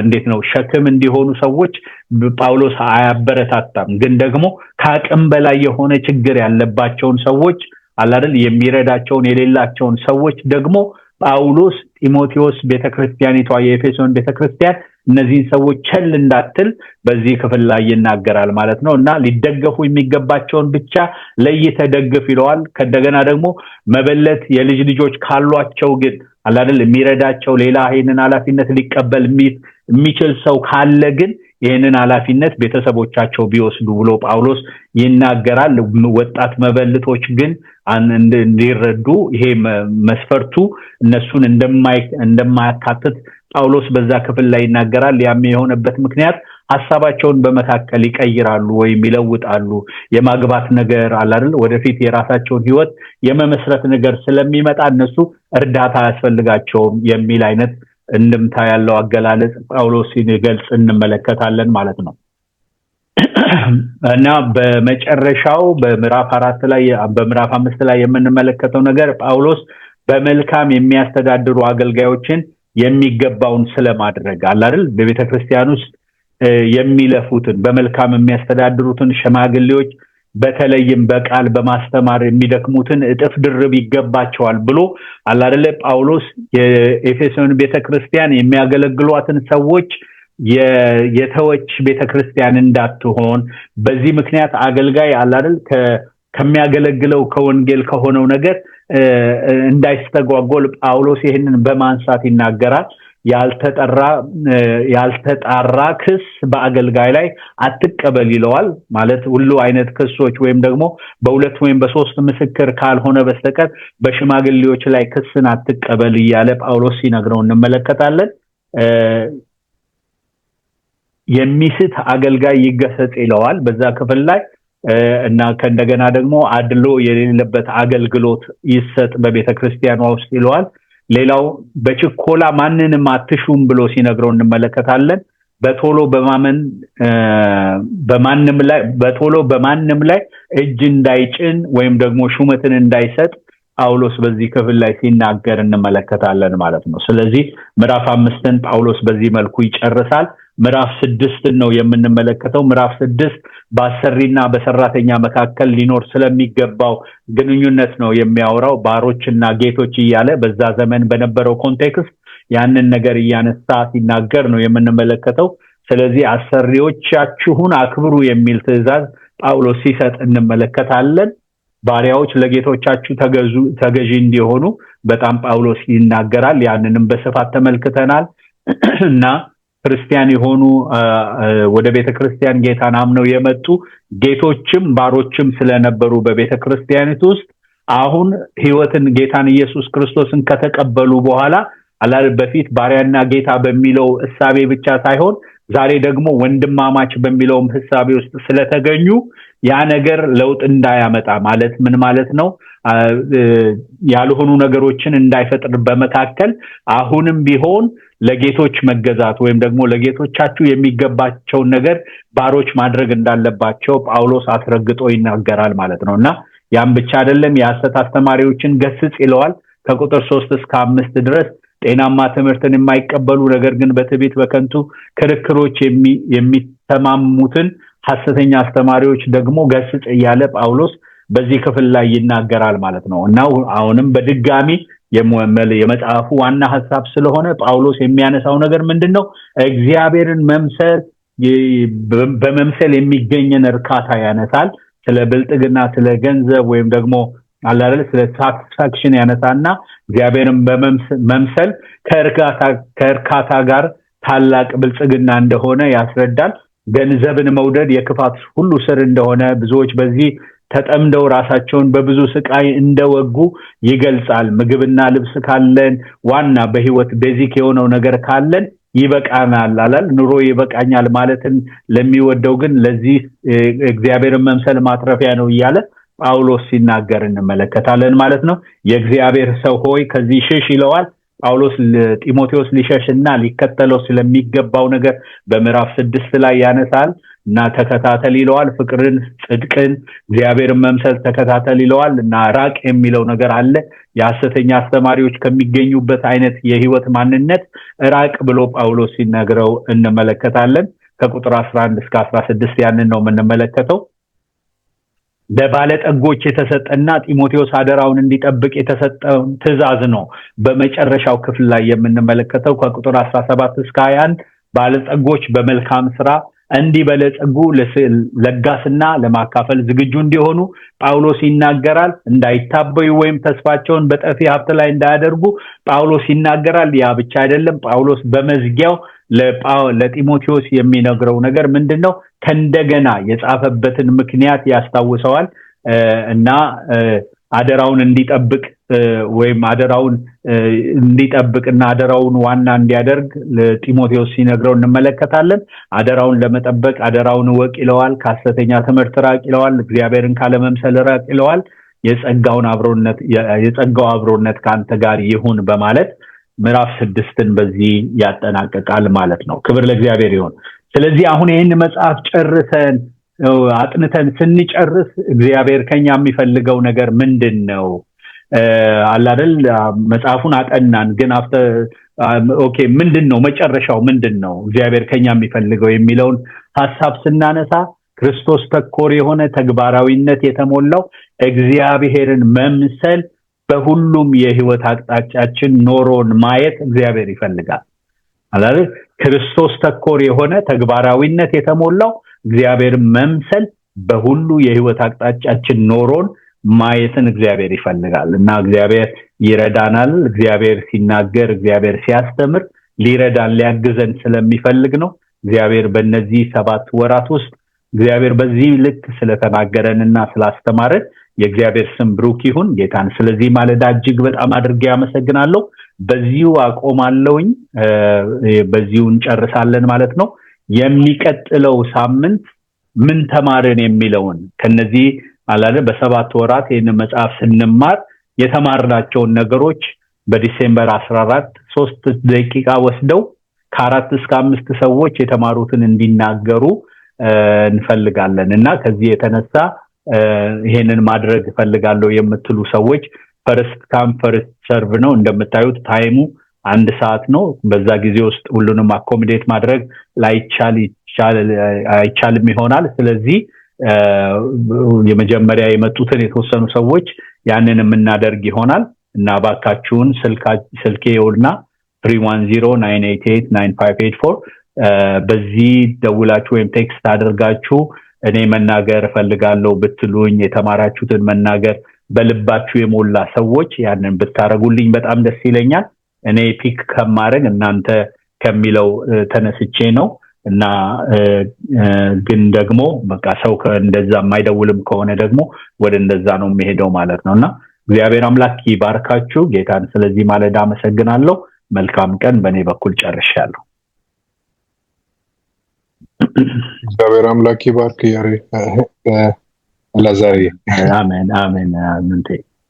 እንዴት ነው ሸክም እንዲሆኑ ሰዎች ጳውሎስ አያበረታታም። ግን ደግሞ ከአቅም በላይ የሆነ ችግር ያለባቸውን ሰዎች አይደል የሚረዳቸውን የሌላቸውን ሰዎች ደግሞ ጳውሎስ ጢሞቴዎስ ቤተክርስቲያኒቷ የኤፌሶን ቤተክርስቲያን እነዚህን ሰዎች ቸል እንዳትል በዚህ ክፍል ላይ ይናገራል ማለት ነው እና ሊደገፉ የሚገባቸውን ብቻ ለይተደግፍ ይለዋል። ከደገና ደግሞ መበለት የልጅ ልጆች ካሏቸው ግን አይደል የሚረዳቸው ሌላ ይሄንን ኃላፊነት ሊቀበል የሚችል ሰው ካለ ግን ይሄንን ኃላፊነት ቤተሰቦቻቸው ቢወስዱ ብሎ ጳውሎስ ይናገራል። ወጣት መበለቶች ግን እንዲረዱ ይሄ መስፈርቱ እነሱን እንደማያካትት ጳውሎስ በዛ ክፍል ላይ ይናገራል። ያም የሆነበት ምክንያት ሐሳባቸውን በመካከል ይቀይራሉ ወይም ይለውጣሉ። የማግባት ነገር አይደል ወደፊት የራሳቸውን ህይወት የመመስረት ነገር ስለሚመጣ እነሱ እርዳታ ያስፈልጋቸውም የሚል አይነት እንድምታ ያለው አገላለጽ ጳውሎስ ሲገልጽ እንመለከታለን ማለት ነው። እና በመጨረሻው በምዕራፍ 4 ላይ በምዕራፍ 5 ላይ የምንመለከተው ነገር ጳውሎስ በመልካም የሚያስተዳድሩ አገልጋዮችን የሚገባውን ስለማድረግ አይደል በቤተክርስቲያን ውስጥ የሚለፉትን በመልካም የሚያስተዳድሩትን ሸማግሌዎች በተለይም በቃል በማስተማር የሚደክሙትን እጥፍ ድርብ ይገባቸዋል ብሎ አይደል ጳውሎስ የኤፌሶን ቤተክርስቲያን የሚያገለግሏትን ሰዎች የተወች ቤተክርስቲያን እንዳትሆን በዚህ ምክንያት አገልጋይ አይደል ከሚያገለግለው ከወንጌል ከሆነው ነገር እንዳይስተጓጎል ጳውሎስ ይሄንን በማንሳት ይናገራል። ያልተጣራ ክስ በአገልጋይ ላይ አትቀበል ይለዋል። ማለት ሁሉ አይነት ክሶች ወይም ደግሞ በሁለት ወይም በሶስት ምስክር ካልሆነ በስተቀር በሽማግሌዎች ላይ ክስን አትቀበል እያለ ጳውሎስ ሲነግረው እንመለከታለን። የሚስት አገልጋይ ይገሰጽ ይለዋል በዛ ክፍል ላይ እና ከእንደገና ደግሞ አድሎ የሌለበት አገልግሎት ይሰጥ በቤተክርስቲያኗ ውስጥ ይለዋል። ሌላው በችኮላ ማንንም አትሹም ብሎ ሲነግረው እንመለከታለን። በቶሎ በማንም ላይ እጅ እንዳይጭን ወይም ደግሞ ሹመትን እንዳይሰጥ ጳውሎስ በዚህ ክፍል ላይ ሲናገር እንመለከታለን ማለት ነው። ስለዚህ ምዕራፍ 5ን ጳውሎስ በዚህ መልኩ ይጨርሳል። ምዕራፍ 6ን ነው የምንመለከተው። ምዕራፍ 6 በአሰሪና በሰራተኛ መካከል ሊኖር ስለሚገባው ግንኙነት ነው የሚያወራው። ባሮችና ጌቶች እያለ በዛ ዘመን በነበረው ኮንቴክስት ያንን ነገር እያነሳ ሲናገር ነው የምንመለከተው። ስለዚህ አሰሪዎቻችሁን አክብሩ የሚል ትዕዛዝ ጳውሎስ ሲሰጥ እንመለከታለን። ባሪያዎች ለጌቶቻችሁ ተገዢ እንዲሆኑ በጣም ጳውሎስ ይናገራል። ያንንም በስፋት ተመልክተናል እና ክርስቲያን የሆኑ ወደ ቤተክርስቲያን ጌታን አምነው የመጡ ጌቶችም ባሮችም ስለነበሩ በቤተክርስቲያኒቱ ውስጥ አሁን ህይወትን ጌታን ኢየሱስ ክርስቶስን ከተቀበሉ በኋላ በፊት ባሪያና ጌታ በሚለው ሕሳቤ ብቻ ሳይሆን ዛሬ ደግሞ ወንድማማች በሚለውም ሕሳቤ ውስጥ ስለተገኙ ያ ነገር ለውጥ እንዳያመጣ ማለት ምን ማለት ነው? ያልሆኑ ነገሮችን እንዳይፈጥር በመካከል አሁንም ቢሆን ለጌቶች መገዛት ወይም ደግሞ ለጌቶቻችሁ የሚገባቸው ነገር ባሮች ማድረግ እንዳለባቸው ጳውሎስ አስረግጦ ይናገራል ማለት ነውና ያም ብቻ አይደለም የሐሰት አስተማሪዎችን ገስጽ ይለዋል። ከቁጥር 3 እስከ 5 ድረስ ጤናማ ትምህርትን የማይቀበሉ ነገር ግን በትዕቢት በከንቱ ክርክሮች የሚተማሙትን ሐሰተኛ አስተማሪዎች ደግሞ ገስጽ እያለ ጳውሎስ በዚህ ክፍል ላይ ይናገራል ማለት ነው። እና አሁንም በድጋሚ የመጽሐፉ ዋና ሐሳብ ስለሆነ ጳውሎስ የሚያነሳው ነገር ምንድነው? እግዚአብሔርን መምሰል በመምሰል የሚገኘን እርካታ ያነሳል። ስለ ብልጥግና፣ ስለ ገንዘብ ወይም ደግሞ አላለ ስለ ሳቲስፋክሽን ያነሳና እግዚአብሔርን በመምሰል ከእርካታ ጋር ታላቅ ብልጽግና እንደሆነ ያስረዳል። ገንዘብን መውደድ የክፋት ሁሉ ስር እንደሆነ ብዙዎች በዚህ ተጠምደው ራሳቸውን በብዙ ስቃይ እንደወጉ ይገልጻል። ምግብና ልብስ ካለን ዋና በህይወት ቤዚክ የሆነው ነገር ካለን ይበቃናል አላል። ኑሮ ይበቃኛል ማለትን ለሚወደው ግን ለዚህ እግዚአብሔርን መምሰል ማትረፊያ ነው እያለ ጳውሎስ ሲናገር እንመለከታለን ማለት ነው። የእግዚአብሔር ሰው ሆይ ከዚህ ሽሽ ይለዋል ጳውሎስ ጢሞቴዎስ ሊሸሽና ሊከተለው ስለሚገባው ነገር በምዕራፍ 6 ላይ ያነሳል እና ተከታተል ይለዋል። ፍቅርን፣ ጽድቅን፣ እግዚአብሔርን መምሰል ተከታተል ይለዋል እና ራቅ የሚለው ነገር አለ። የሐሰተኛ አስተማሪዎች ከሚገኙበት አይነት የህይወት ማንነት ራቅ ብሎ ጳውሎስ ሲነግረው እንመለከታለን። ከቁጥር 11 እስከ 16 ያንን ነው የምንመለከተው። ለባለጠጎች የተሰጠና ጢሞቴዎስ አደራውን እንዲጠብቅ የተሰጠው ትእዛዝ ነው በመጨረሻው ክፍል ላይ የምንመለከተው። ከቁጥር 17 እስከ 21 ባለጠጎች በመልካም ስራ እንዲበለጽጉ ለጋስና ለማካፈል ዝግጁ እንዲሆኑ ጳውሎስ ይናገራል። እንዳይታበዩ ወይም ተስፋቸውን በጠፊ ሀብት ላይ እንዳያደርጉ ጳውሎስ ይናገራል። ያ ብቻ አይደለም። ጳውሎስ በመዝጊያው ለጢሞቴዎስ የሚነግረው ነገር ምንድነው? ከእንደገና የጻፈበትን ምክንያት ያስታውሰዋል እና አደራውን እንዲጠብቅ ወይም አደራውን እንዲጠብቅና አደራውን ዋና እንዲያደርግ ለጢሞቴዎስ ሲነግረው እንመለከታለን። አደራውን ለመጠበቅ አደራውን ወቅ ይለዋል። ከሐሰተኛ ትምህርት ራቅ ይለዋል። እግዚአብሔርን ካለመምሰል ራቅ ይለዋል። የጸጋው አብሮነት ካንተ ጋር ይሁን በማለት ምዕራፍ 6ን በዚህ ያጠናቀቃል ማለት ነው። ክብር ለእግዚአብሔር ይሁን። ስለዚህ አሁን ይህን መጽሐፍ ጨርሰን አጥንተን ስንጨርስ እግዚአብሔር ከኛ የሚፈልገው ነገር ምንድነው? አላደል መጽሐፉን አጠናን ግን ኦኬ ምንድነው መጨረሻው ምንድነው እግዚአብሔር ከኛ የሚፈልገው የሚለውን ሐሳብ ስናነሳ ክርስቶስ ተኮር የሆነ ተግባራዊነት የተሞላው እግዚአብሔርን መምሰል በሁሉም የህይወት አቅጣጫችን ኖሮን ማየት እግዚአብሔር ይፈልጋል። አላለ ክርስቶስ ተኮር የሆነ ተግባራዊነት የተሞላው እግዚአብሔርን መምሰል በሁሉ የህይወት አቅጣጫችን ኖሮን ማየትን እግዚአብሔር ይፈልጋል እና እግዚአብሔር ይረዳናል። እግዚአብሔር ሲናገር፣ እግዚአብሔር ሲያስተምር ሊረዳን ሊያግዘን ስለሚፈልግ ነው። እግዚአብሔር በእነዚህ 7 ወራት ውስጥ እግዚአብሔር በዚህ ልክ ስለተናገረንና ስላስተማረን የእግዚአብሔር ስም ብሩክ ይሁን። ጌታን ስለዚህ ማለዳ እጅግ በጣም አድርጌ አመሰግናለሁ። በዚሁ አቆማለሁኝ። በዚሁ እንጨርሳለን ማለት ነው። የሚቀጥለው ሳምንት ምን ተማርን የሚለውን ከነዚህ አላለ በ7 ወራት ይህን መጽሐፍ ስንማር የተማርናቸውን ነገሮች በዲሴምበር 14 3 ደቂቃ ወስደው ከ4 እስከ 5 ሰዎች የተማሩትን እንዲናገሩ እንፈልጋለን እና ከዚህ የተነሳ ይሄንን ማድረግ ፈልጋለሁ የምትሉ ሰዎች ፈርስት ካም ፈርስት ሰርቭ ነው። እንደምታዩት ታይሙ 1 ሰዓት ነው። በዛ ጊዜ ውስጥ ሁሉንም አኮሞዴት ማድረግ አይቻልም ይሆናል። ስለዚህ የመጀመሪያ የመጡትን የተወሰኑ ሰዎች ያንን የምናደርግ ይሆናል እና ባካችሁን ስልኬውና 3109889584 በዚህ ደውላችሁ ወይም ቴክስት አድርጋችሁ እኔ መናገር ፈልጋለሁ ብትሉኝ የተማራችሁትን መናገር በልባችሁ የሞላ ሰዎች ያንን ብታረጉልኝ በጣም ደስ ይለኛል። እኔ ፒክ ከማረግ እናንተ ከሚለው ተነስቼ ነው እና ግን ደግሞ በቃ ሰው እንደዛ የማይደውልም ከሆነ ደግሞ ወደ እንደዛ ነው የሚሄደው ማለት ነውና እግዚአብሔር አምላክ ይባርካችሁ። ጌታን ስለዚህ ማለዳ አመሰግናለሁ። መልካም ቀን። በእኔ በኩል ጨርሻለሁ። እግዚአብሔር አምላክ ይባርክ። አላዛር አሜን አሜን አሜን።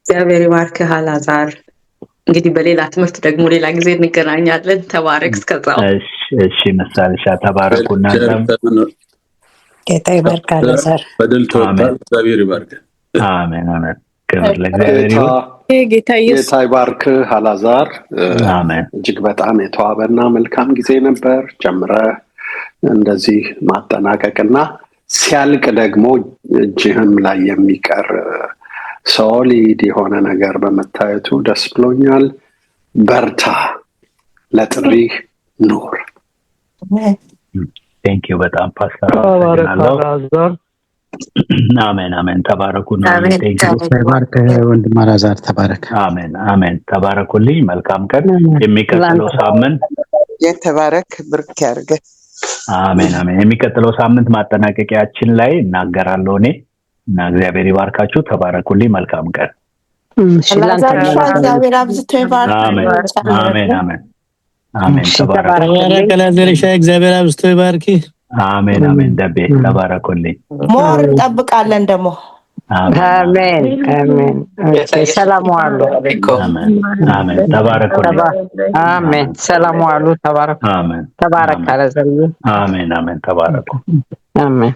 እግዚአብሔር ይባርክ አላዛር። እንግዲህ በሌላ ትምህርት ደግሞ ሌላ ጊዜ እንገናኛለን። ተባረክ። እስከዛው እሺ መሳልሻ ተባረኩና ጌታ ይባርክ አላዛር። በድል ተወጣ። እግዚአብሔር ይባርክ። አሜን አሜን። ክብር ለእግዚአብሔር ይሁን። ጌታ ይባርክ አላዛር። አሜን። እጅግ በጣም የተዋበና መልካም ጊዜ ነበር። ጀምረህ እንደዚህ ማጠናቀቅና ሲያልቅ ደግሞ እጅህም ላይ የሚቀር ሶሊድ የሆነ ነገር በመታየቱ ደስ ብሎኛል። በርታ፣ ለጥሪህ ኑር። ቴንክ ዩ በጣም ፓስተር አላዛር። አሜን አሜን። ተባረኩ ነው። ተባረክ ወንድም አላዛር ተባረክ። አሜን አሜን። ተባረኩልኝ። መልካም ቀን። የሚቀጥለው ሳምንት የተባረክ ብርክ ያርገ። አሜን አሜን። የሚቀጥለው ሳምንት ማጠናቀቂያችን ላይ እናገራለሁ እኔ እና እግዚአብሔር ይባርካችሁ። ተባረኩልኝ። መልካም ቀን። እግዚአብሔር አብዝቶ ይባርክ። አሜን አሜን አሜን አሜን። ተባረኩ። እግዚአብሔር አብዝቶ ይባርክ። አሜን አሜን። ደቤ ተባረኩልኝ። ሞር እንጠብቃለን ደግሞ። አሜን አሜን። ሰላም ዋሉ። አሜን አሜን። ተባረኩልኝ። አሜን። ሰላም ዋሉ። ተባረኩ። አሜን። ተባረክ አላዛር። አሜን አሜን። ተባረኩ። አሜን።